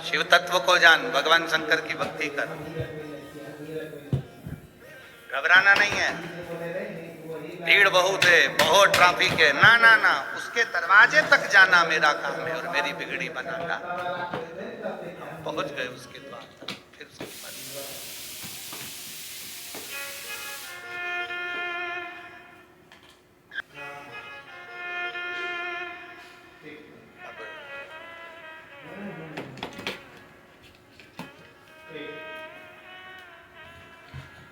शिव तत्व को जान, भगवान शंकर की भक्ति कर, घबराना नहीं है। भीड़ बहुत है, बहुत ट्रैफिक है, ना ना ना, उसके दरवाजे तक जाना मेरा काम है और मेरी बिगड़ी बनाना। पहुंच गए उसके द्वार तक, फिर उसके बाद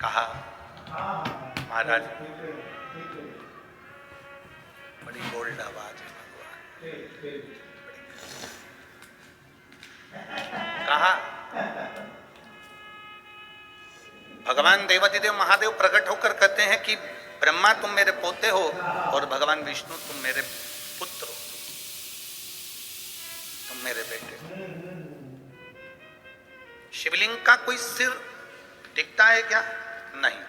कहा महाराज बड़ी बोल्ड आवाज है भगवान, कहा भगवान देवाधिदेव महादेव प्रकट होकर कहते हैं कि ब्रह्मा तुम मेरे पोते हो और भगवान विष्णु तुम मेरे पुत्र हो, तुम मेरे बेटे हो। शिवलिंग का कोई सिर दिखता है क्या? नहीं।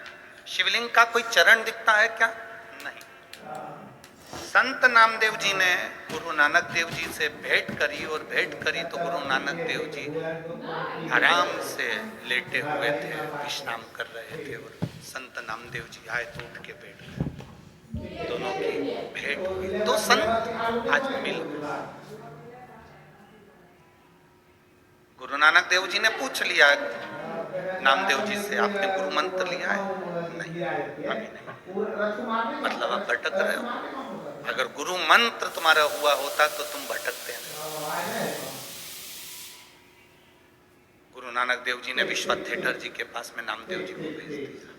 शिवलिंग का कोई चरण दिखता है क्या? नहीं। संत नामदेव जी ने गुरु नानक देव जी से भेंट करी और भेंट करी तो गुरु नानक देव जी आराम से लेटे हुए थे, विश्राम कर रहे थे और संत नामदेव जी आए तो उठ के बैठ गए, दोनों की भेंट हुई। तो संत आज मिल गए। गुरु नानक देव जी ने पूछ लिया नामदेव जी से, आपने गुरु मंत्र लिया है? नहीं, अभी नहीं। मतलब आप भटक रहे हो। अगर गुरु मंत्र तुम्हारा हुआ होता तो तुम भटकते नहीं। गुरु नानक देव जी ने विश्वामित्र जी के पास में नामदेव जी को भेज दिया।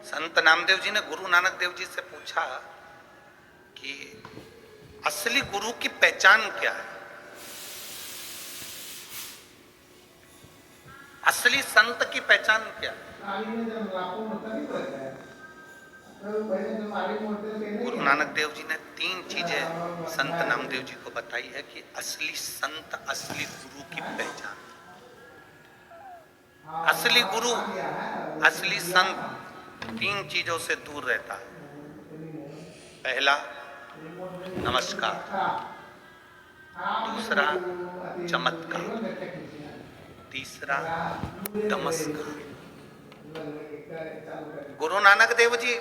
संत नामदेव जी ने गुरु नानक देव जी से पूछा कि असली गुरु की पहचान क्या है, असली संत की पहचान क्या है? गुरु नानक देव जी ने 3 चीजें संत नामदेव जी को बताई है कि असली संत, असली गुरु की पहचान। असली गुरु, असली संत 3 चीजों से दूर रहता है। पहला नमस्कार, दूसरा चमत्कार, तीसरा नमस्कार। गुरु नानक देव जी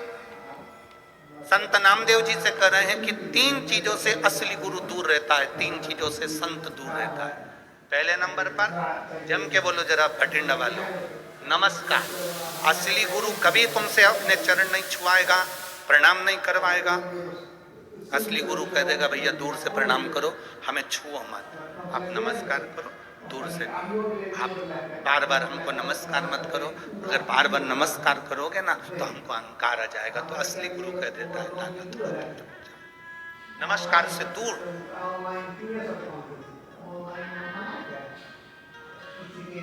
संत नामदेव जी से कह रहे हैं कि 3 चीजों से असली गुरु दूर रहता है, 3 चीजों से संत दूर रहता है। पहले नंबर पर जम के बोलो जरा भटिंडा वालों, नमस्कार। असली गुरु कभी तुमसे अपने चरण नहीं छुआएगा, प्रणाम नहीं करवाएगा। असली गुरु कह देगा भैया दूर से प्रणाम करो, हमें छुओ मत, आप नमस्कार करो दूर से। आप बार बार हमको नमस्कार मत करो, अगर बार बार नमस्कार करोगे ना तो हमको अहंकार आ जाएगा। तो असली गुरु कह देता है ना नमस्कार से दूर।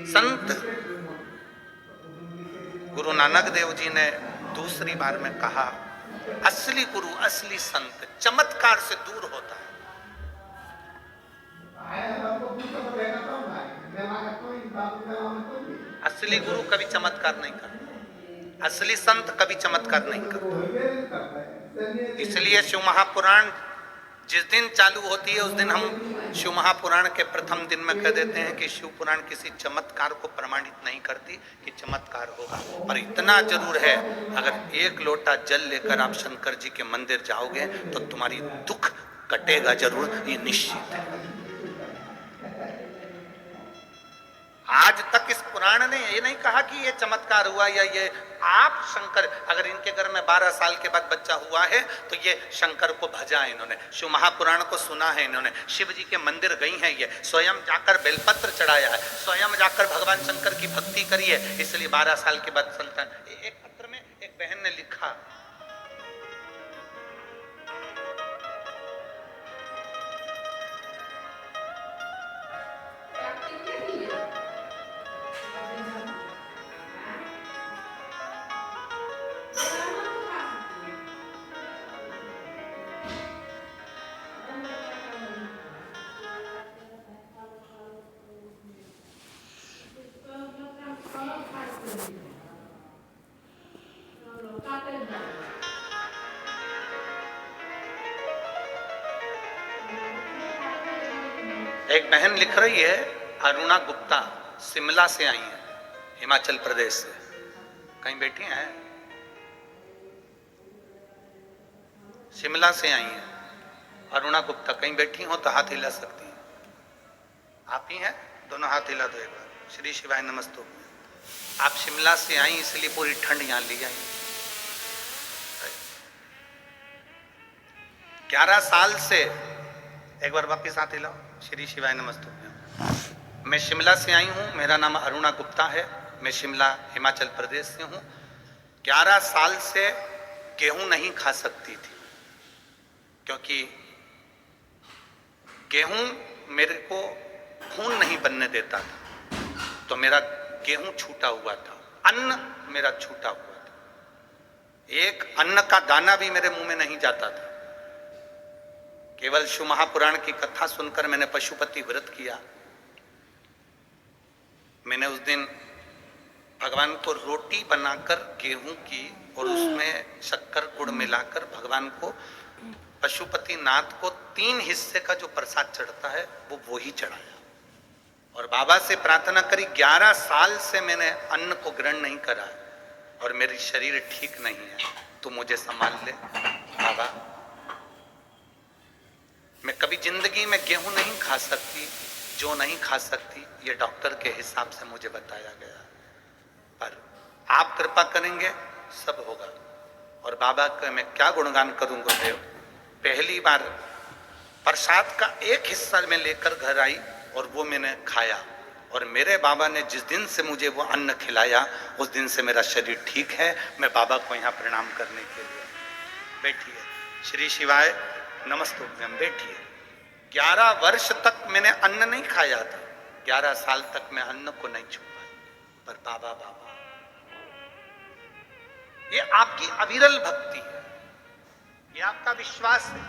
संत गुरु नानक देव जी ने दूसरी बार में कहा असली गुरु, असली संत चमत्कार से दूर होता है। असली गुरु कभी चमत्कार नहीं करता, असली संत कभी चमत्कार नहीं करता। इसलिए शिव महापुराण जिस दिन चालू होती है उस दिन हम शिव महापुराण के प्रथम दिन में कह देते हैं कि शिव पुराण किसी चमत्कार को प्रमाणित नहीं करती कि चमत्कार होगा, पर इतना जरूर है, अगर एक लोटा जल लेकर आप शंकर जी के मंदिर जाओगे तो तुम्हारी दुख कटेगा जरूर, ये निश्चित है। आज तक इस पुराण ने ये नहीं कहा कि ये चमत्कार हुआ या ये आप शंकर, अगर इनके घर में 12 साल के बाद बच्चा हुआ है तो ये शंकर को भजा है इन्होंने, शिव महापुराण को सुना है इन्होंने, शिव जी के मंदिर गई हैं, ये स्वयं जाकर बेलपत्र चढ़ाया है, स्वयं जाकर भगवान शंकर की भक्ति करी है, इसलिए 12 साल के बाद संतान। एक पत्र में एक बहन ने लिखा, एक बहन लिख रही है, अरुणा गुप्ता शिमला से आई है, हिमाचल प्रदेश से, कहीं बैठी हैं, शिमला से आई है अरुणा गुप्ता, कहीं बैठी हो तो हाथ हिला सकती हैं, आप ही हैं, दोनों हाथ हिला दो एक बार, श्री शिवाय नमस्तु। आप शिमला से आई इसलिए पूरी ठंड यहां ली आई। 11 साल से, एक बार वापिस हाथ हिलाओ, श्री शिवाय नमस्तु। मैं शिमला से आई हूँ, मेरा नाम अरुणा गुप्ता है, मैं शिमला हिमाचल प्रदेश से हूँ। 11 साल से गेहूं नहीं खा सकती थी, क्योंकि गेहूं मेरे को खून नहीं बनने देता था, तो मेरा गेहूं छूटा हुआ था, अन्न मेरा छूटा हुआ था, एक अन्न का दाना भी मेरे मुंह में नहीं जाता था। केवल शिव महापुराण की कथा सुनकर मैंने पशुपति व्रत किया। मैंने उस दिन भगवान को रोटी बनाकर गेहूं की और उसमें शक्कर गुड़ मिलाकर भगवान को, पशुपति नाथ को 3 हिस्से का जो प्रसाद चढ़ता है वो ही चढ़ाया और बाबा से प्रार्थना करी। 11 साल से मैंने अन्न को ग्रहण नहीं करा और मेरी शरीर ठीक नहीं है, तो मुझे संभाल ले बाबा। मैं कभी जिंदगी में गेहूं नहीं खा सकती, जो नहीं खा सकती, ये डॉक्टर के हिसाब से मुझे बताया गया, पर आप कृपा करेंगे सब होगा। और बाबा का मैं क्या गुणगान करूंगा देव। पहली बार प्रसाद का एक हिस्सा मैं लेकर घर आई और वो मैंने खाया, और मेरे बाबा ने जिस दिन से मुझे वो अन्न खिलाया उस दिन से मेरा शरीर ठीक है। मैं बाबा को यहाँ प्रणाम करने के लिए बैठिए, श्री शिवाय नमस्तुभ्यम, बैठिए। 11 वर्ष तक मैंने अन्न नहीं खाया था, 11 साल तक मैं अन्न को नहीं छू पाई, पर बाबा बाबा, ये आपकी अविरल भक्ति है, ये आपका विश्वास है।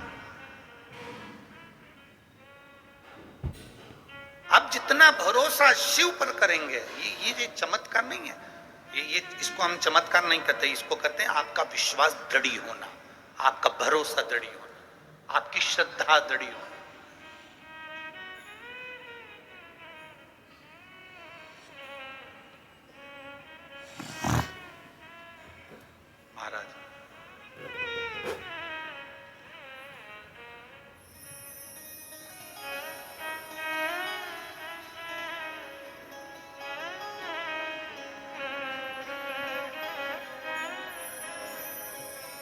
आप जितना भरोसा शिव पर करेंगे, ये चमत्कार नहीं है, ये इसको हम चमत्कार नहीं कहते, इसको कहते हैं आपका विश्वास दृढ़ होना, आपका भरोसा दृढ़ होना, आपकी श्रद्धा दृढ़ होना। महाराज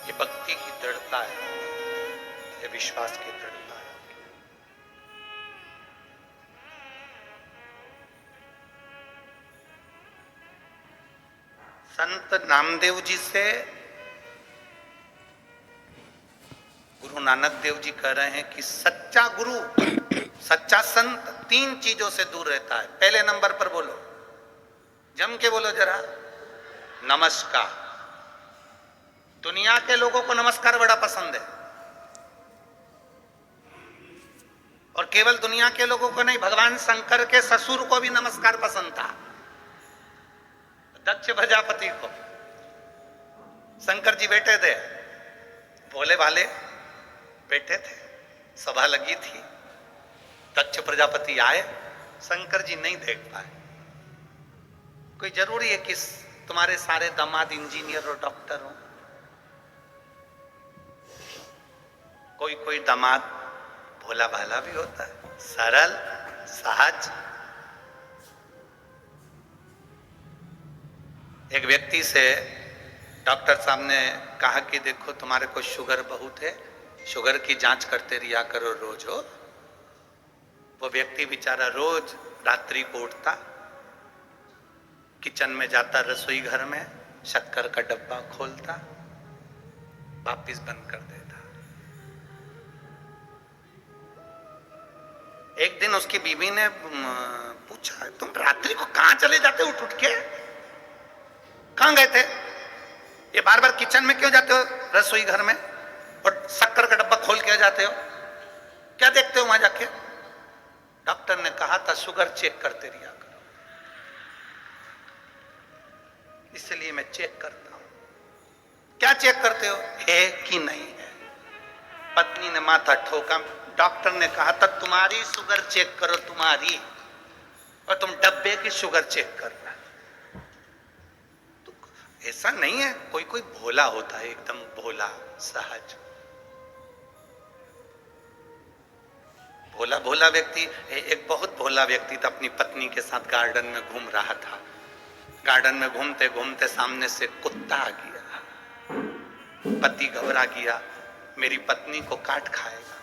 ये भक्ति की दृढ़ता है, ये विश्वास की दृढ़ता है। संत नामदेव जी से गुरु नानक देव जी कह रहे हैं कि सच्चा गुरु, सच्चा संत 3 चीजों से दूर रहता है। पहले नंबर पर बोलो, जम के बोलो जरा, नमस्कार। दुनिया के लोगों को नमस्कार बड़ा पसंद है, और केवल दुनिया के लोगों को नहीं, भगवान शंकर के ससुर को भी नमस्कार पसंद था, दक्ष प्रजापति को। शंकर जी बैठे थे, भोले भाले बैठे थे, सभा लगी थी, दक्ष प्रजापति आए, शंकर जी नहीं देख पाए। कोई जरूरी है कि तुम्हारे सारे दामाद इंजीनियर और डॉक्टर हो? कोई कोई दामाद भोला भाला भी होता है, सरल सहज। एक व्यक्ति से डॉक्टर साहब ने कहा कि देखो तुम्हारे को शुगर बहुत है, शुगर की जांच करते रिया करो रोज हो। वो व्यक्ति बेचारा रोज रात्रि को उठता, किचन में जाता, रसोई घर में शक्कर का डब्बा खोलता, वापिस बंद कर देता। एक दिन उसकी बीवी ने पूछा, तुम रात्रि को कहां चले जाते हो उठ उठ के? कहां गए थे? ये बार बार किचन में क्यों जाते हो, रसोई घर में, और शक्कर का डब्बा खोल के जाते हो? क्या देखते हो वहां जाके? डॉक्टर ने कहा था शुगर चेक करते रिया करो, इसलिए मैं चेक करता हूं। क्या चेक करते हो? है कि नहीं है? पत्नी ने माथा ठोका। डॉक्टर ने कहा था तुम्हारी शुगर चेक करो, तुम्हारी, और तुम डब्बे की शुगर चेक करना। तो ऐसा नहीं है, कोई कोई भोला होता है, एकदम भोला सहज भोला भोला व्यक्ति। एक बहुत भोला व्यक्ति था, अपनी पत्नी के साथ गार्डन में घूम रहा था। गार्डन में घूमते घूमते सामने से कुत्ता आ गया। पति घबरा गया, मेरी पत्नी को काट खाएगा,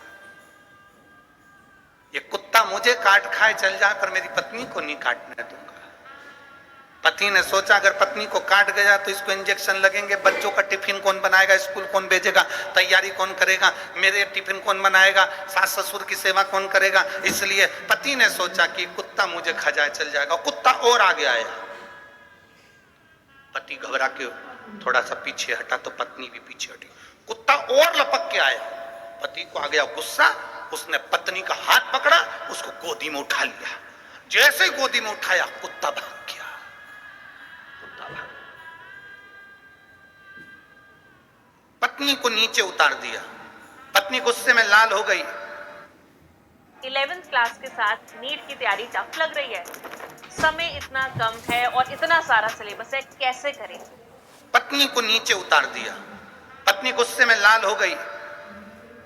ये कुत्ता मुझे काट खाए चल जाए पर मेरी पत्नी को नहीं काटने दूंगा। पति ने सोचा अगर पत्नी को काट गया तो इसको इंजेक्शन लगेंगे, बच्चों का टिफिन कौन बनाएगा, स्कूल कौन भेजेगा, तैयारी कौन करेगा, मेरे टिफिन कौन बनाएगा, सास ससुर की सेवा कौन करेगा। इसलिए पति ने सोचा कि कुत्ता मुझे खा जाए चल जाएगा। कुत्ता और आगे आया, पति घबरा के थोड़ा सा पीछे हटा तो पत्नी भी पीछे हटी। कुत्ता और लपक के आया, पति को आ गया गुस्सा, उसने पत्नी का हाथ पकड़ा, उसको गोदी में उठा लिया। जैसे ही गोदी में उठाया कुत्ता भाग गया। पत्नी को नीचे उतार दिया, पत्नी गुस्से में लाल हो गई।
11th क्लास के साथ नीट की तैयारी टफ लग रही है, समय इतना कम है और इतना सारा सिलेबस है, कैसे करें?
पत्नी को नीचे उतार दिया, पत्नी गुस्से में लाल हो गई।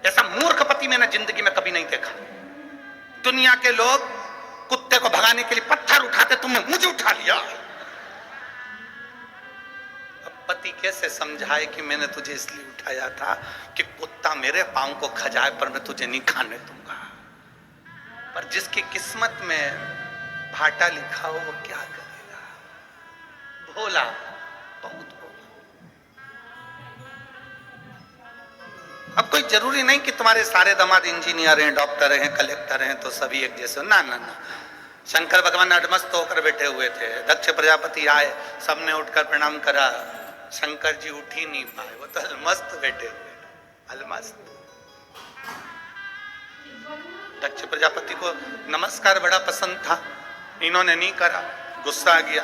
ऐसा मूर्ख पति मैंने जिंदगी में कभी नहीं देखा। दुनिया के लोग कुत्ते को भगाने के लिए पत्थर उठाते, तुमने मुझे उठा लिया। अब पति कैसे समझाए कि मैंने तुझे इसलिए उठाया था कि कुत्ता मेरे पांव को खा जाए पर मैं तुझे नहीं खाने दूंगा। पर जिसकी किस्मत में भाटा लिखा हो वो क्या करेगा? भोला, बहुत भोला। अब कोई जरूरी नहीं कि तुम्हारे सारे दामाद इंजीनियर हैं, डॉक्टर हैं, कलेक्टर हैं तो सभी एक जैसे। ना ना ना, शंकर भगवान अडमस्त होकर बैठे हुए थे। दक्ष प्रजापति आए, सबने उठकर प्रणाम करा, शंकर जी उठ ही नहीं पाए, वो तो अलमस्त बैठे हुए, अलमस्त। दक्ष प्रजापति को नमस्कार बड़ा पसंद था, इन्होंने नहीं करा, गुस्सा आ गया।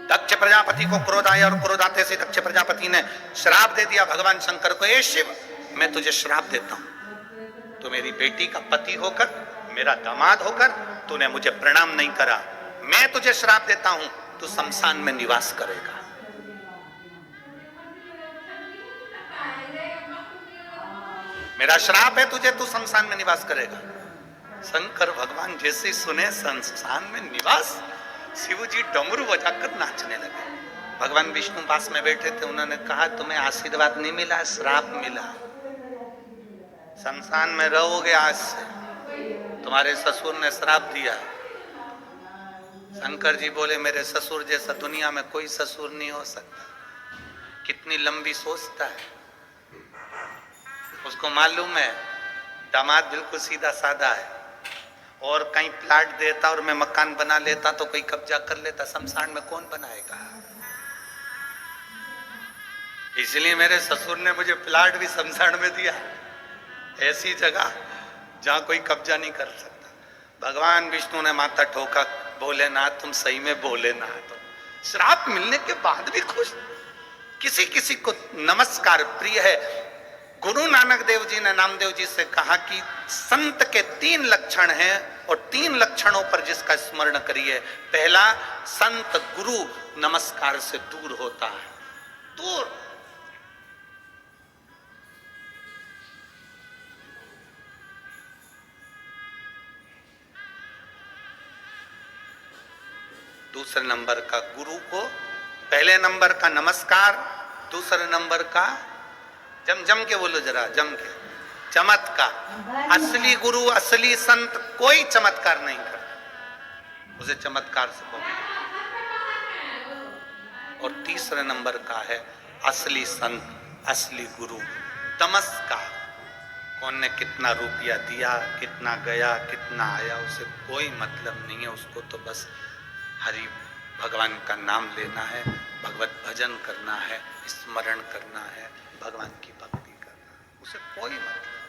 दक्ष प्रजापति को क्रोध आया और क्रोध आते से दक्ष प्रजापति ने श्राप दे दिया भगवान शंकर को। ए शिव, मैं तुझे श्राप देता हूं, तू मेरी बेटी का पति होकर, मेरा दामाद होकर तूने मुझे प्रणाम नहीं करा। मैं तुझे श्राप देता हूं, तू शमशान में निवास करेगा। मेरा श्राप है तुझे, तू शमशान में निवास करेगा। शंकर भगवान जैसे ही सुने शमशान में निवास, शिव जी डमरू बजाकर नाचने लगे। भगवान विष्णु पास में बैठे थे, उन्होंने कहा तुम्हें आशीर्वाद नहीं मिला, श्राप मिला। शमशान में रहोगे आज से, तुम्हारे ससुर ने श्राप दिया। शंकर जी बोले मेरे ससुर जैसा दुनिया में कोई ससुर नहीं हो सकता। कितनी लंबी सोचता है, उसको मालूम है दामाद बिल्कुल सीधा साधा है, और कहीं प्लाट देता और मैं मकान बना लेता तो कोई कब्जा कर लेता, शमशान में कौन बनाएगा। इसलिए मेरे ससुर ने मुझे प्लाट भी शमशान में दिया, ऐसी जगह जहां कोई कब्जा नहीं कर सकता। भगवान विष्णु ने माथा ठोका, भोलेनाथ तुम सही में भोलेनाथ हो। श्राप मिलने के बाद भी खुश। किसी किसी को नमस्कार प्रिय है। गुरु नानक देव जी ने नामदेव जी से कहा कि संत के 3 लक्षण हैं और 3 लक्षणों पर जिसका स्मरण करिए। पहला, संत गुरु नमस्कार से दूर होता है, दूर। दूसरे नंबर का गुरु को, पहले नंबर का नमस्कार, दूसरे नंबर का जम के बोलो जरा, जम के, चमत्कार। असली गुरु, असली संत कोई चमत्कार नहीं करता, उसे चमत्कार से बोलो। और तीसरे नंबर का है असली संत, असली गुरु नमस्कार। कौन ने कितना रुपया दिया, कितना गया, कितना आया, उसे कोई मतलब नहीं है। उसको तो बस हरि भगवान का नाम लेना है, भगवत भजन करना है, स्मरण करना है, भगवान की भक्ति करना है, उसे कोई मतलब।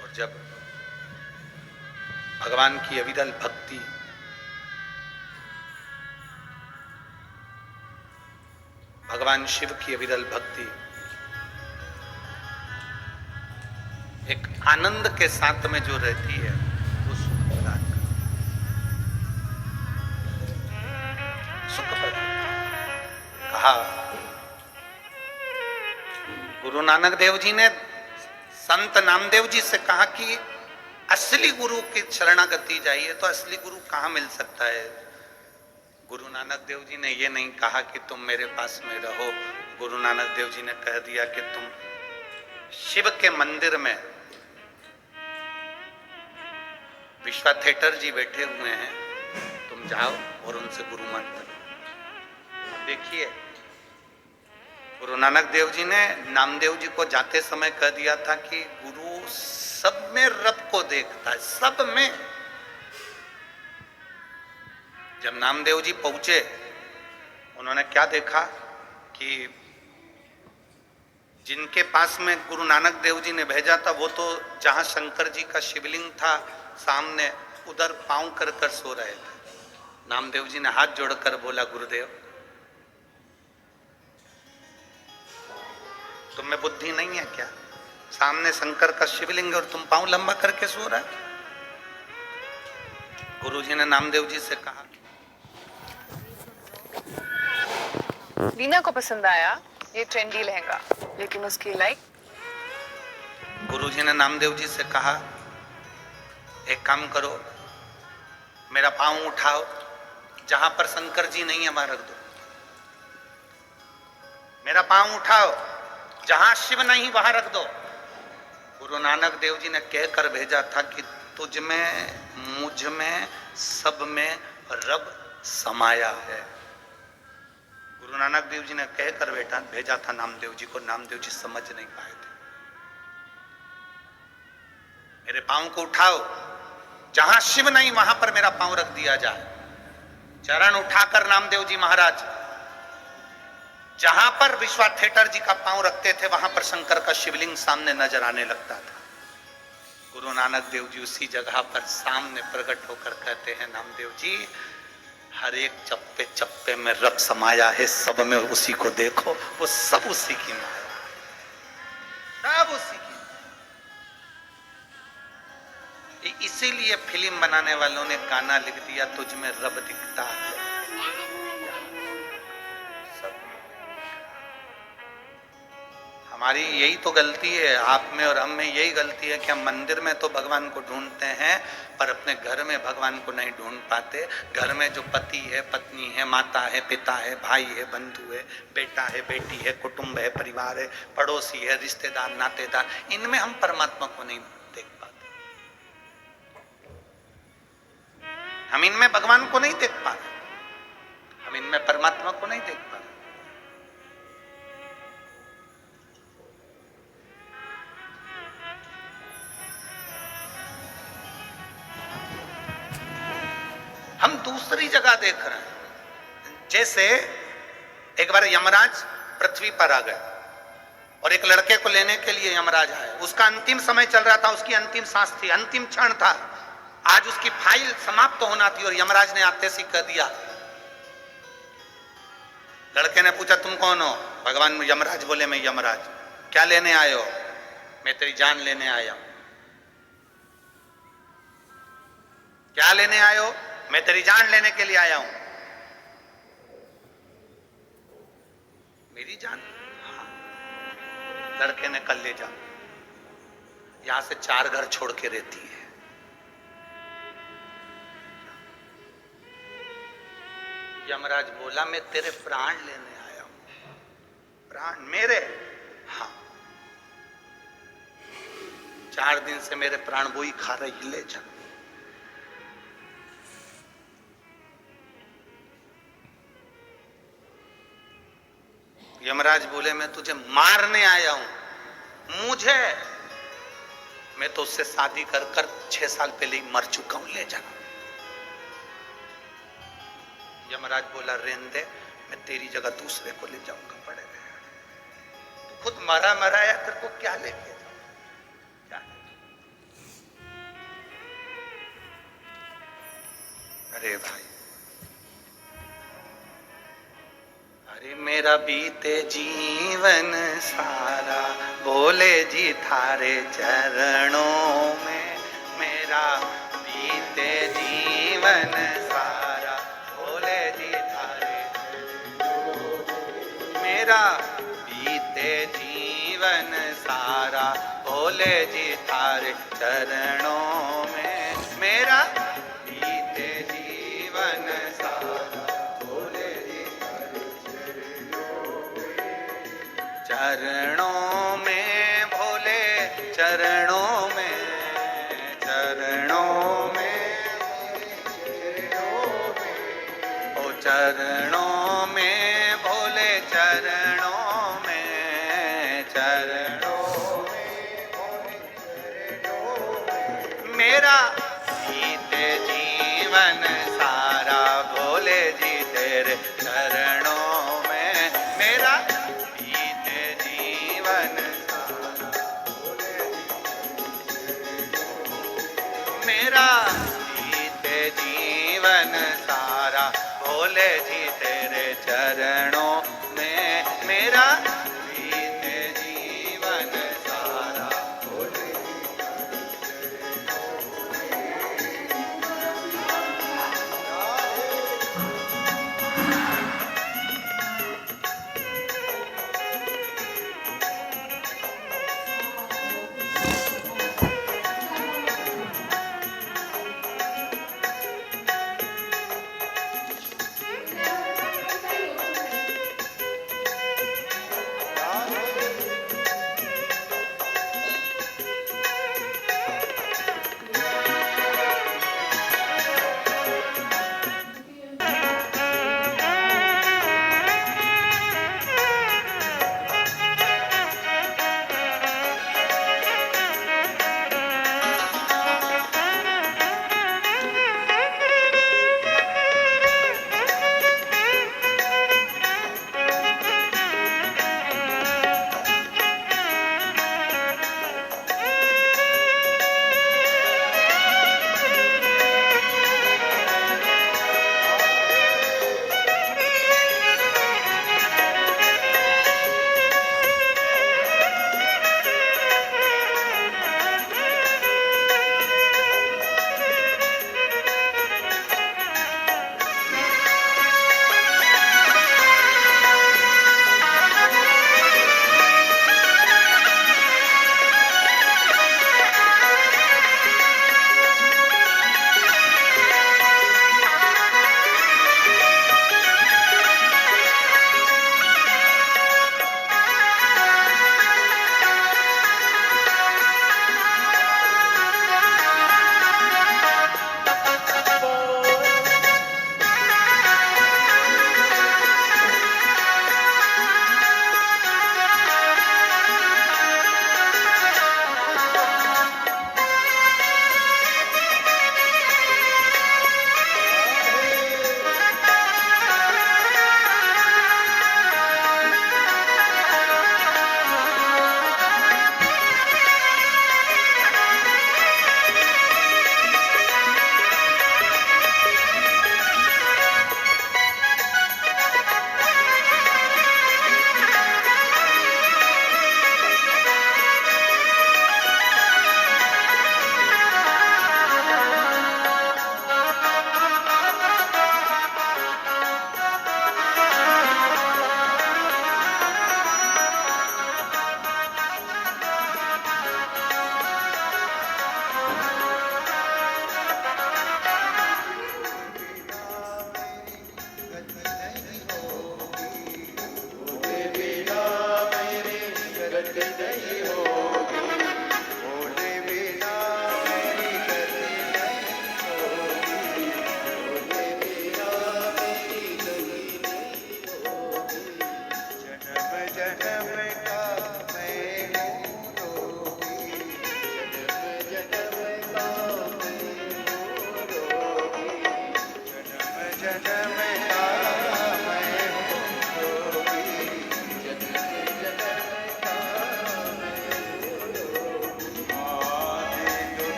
और जब भगवान की अविरल भक्ति, भगवान शिव की अविरल भक्ति एक आनंद के साथ में जो रहती है, वो सुख प्रदान करती है। सुख प्रदान कहा गुरु नानक देव जी ने संत नामदेव जी से कहा कि असली गुरु की शरणागति जाइए। तो असली गुरु कहाँ मिल सकता है? गुरु नानक देव जी ने ये नहीं कहा कि तुम मेरे पास में रहो। गुरु नानक देव जी ने कह दिया कि तुम शिव के मंदिर में, विश्वा थिएटर जी बैठे हुए हैं, तुम जाओ और उनसे गुरु मंत्र। देखिए, गुरु नानक देव जी ने नामदेव जी को जाते समय कह दिया था कि गुरु सब में रब को देखता है, सब में। जब नामदेव जी पहुंचे, उन्होंने क्या देखा कि जिनके पास में गुरु नानक देव जी ने भेजा था, वो तो जहां शंकर जी का शिवलिंग था सामने, उधर पांव कर कर सो रहे थे। नामदेव जी ने हाथ जोड़कर बोला, गुरुदेव तुम में बुद्धि नहीं है क्या? सामने शंकर का शिवलिंग और तुम पांव लंबा करके सो रहा है। गुरु जी ने नामदेव जी से कहा,
वीना को पसंद आया ये ट्रेंडी लहंगा, लेकिन उसकी लाइक।
गुरुजी ने नामदेव जी से कहा, एक काम करो, मेरा पांव उठाओ, जहां पर शंकर जी नहीं है वहां रख दो। मेरा पांव उठाओ, जहां शिव नहीं वहां रख दो। गुरु नानक देव जी ने कहकर भेजा था कि तुझ में, मुझ में, सब में रब समाया है। गुरु नानक देव जी ने कहकर भेजा था नामदेव जी को। नामदेव जी समझ नहीं पाए थे। मेरे पांव को उठाओ, जहां शिव नहीं वहां पर मेरा पांव रख दिया जाए। चरण उठाकर नामदेव जी महाराज जहां पर विश्वा थिएटर जी का पांव रखते थे, वहां पर शंकर का शिवलिंग सामने नजर आने लगता था। गुरु नानक देव जी उसी जगह पर सामने प्रकट होकर कहते हैं, नामदेव जी हर एक चप्पे चप्पे में रब समाया है, सब में उसी को देखो, वो सब उसी की माया है, सब उसी की। इसीलिए फिल्म बनाने वालों ने गाना लिख दिया, तुझ में रब दिखता है। हमारी यही तो गलती है, आप में और हम में यही गलती है कि हम मंदिर में तो भगवान को ढूंढते हैं, पर अपने घर में भगवान को नहीं ढूंढ पाते। घर में जो पति है, पत्नी है, माता है, पिता है, भाई है, बंधु है, बेटा है, बेटी है, कुटुंब है, परिवार है, पड़ोसी है, रिश्तेदार, नातेदार, इनमें हम परमात्मा को नहीं देख पाते। हम इनमें भगवान को नहीं देख पाते, हम इनमें परमात्मा को नहीं देख पाते। हम दूसरी जगह देख रहे हैं। जैसे एक बार यमराज पृथ्वी पर आ गए और एक लड़के को लेने के लिए यमराज आए। उसका अंतिम समय चल रहा था, उसकी अंतिम सांस थी, अंतिम क्षण था। आज उसकी फाइल समाप्त होना थी और यमराज ने आते ही कह दिया लड़के ने पूछा तुम कौन हो? भगवान यमराज बोले मैं यमराज। क्या लेने आए हो? मैं तेरी जान लेने आया हूं। क्या लेने आए हो? मैं तेरी जान लेने के लिए आया हूं। मेरी जान? हाँ। लड़के ने कल ले जा, यहां से 4 घर छोड़ के रहती है। यमराज बोला मैं तेरे प्राण लेने आया हूं। प्राण मेरे? हाँ। 4 दिन से मेरे प्राण वही खा रही, ले जा। यमराज बोले मैं तुझे मारने आया हूं। मुझे? मैं तो उससे शादी कर कर 6 साल पहले ही मर चुका हूं, ले जा। यमराज बोला रहने दे, मैं तेरी जगह दूसरे को ले जाऊंगा, पड़े रहे। तू खुद मरा मराया, तेरे को क्या लेके जाऊं? क्या? अरे भाई, अरे मेरा बीते जीवन सारा बोले जी थारे चरणों में। मेरा बीते जीवन सारा बोले जी थारे, मेरा बीते जीवन सारा बोले जी थारे चरणों में। मेरा बीते जीवन सारा बोले जी चरणों में, भोले चरणों में, चरणों में, ओ चरणों में, भोले चरणों में, चरणों में, भोले चरणों में। मेरा बीते जीवन सारा भोले जी तेरे चरणों में। मेरा मेरा बीते जीवन सारा भोले जी तेरे चरणों में। मेरा बीते जीवन सारा भोले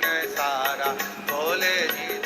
सारा, भोले जी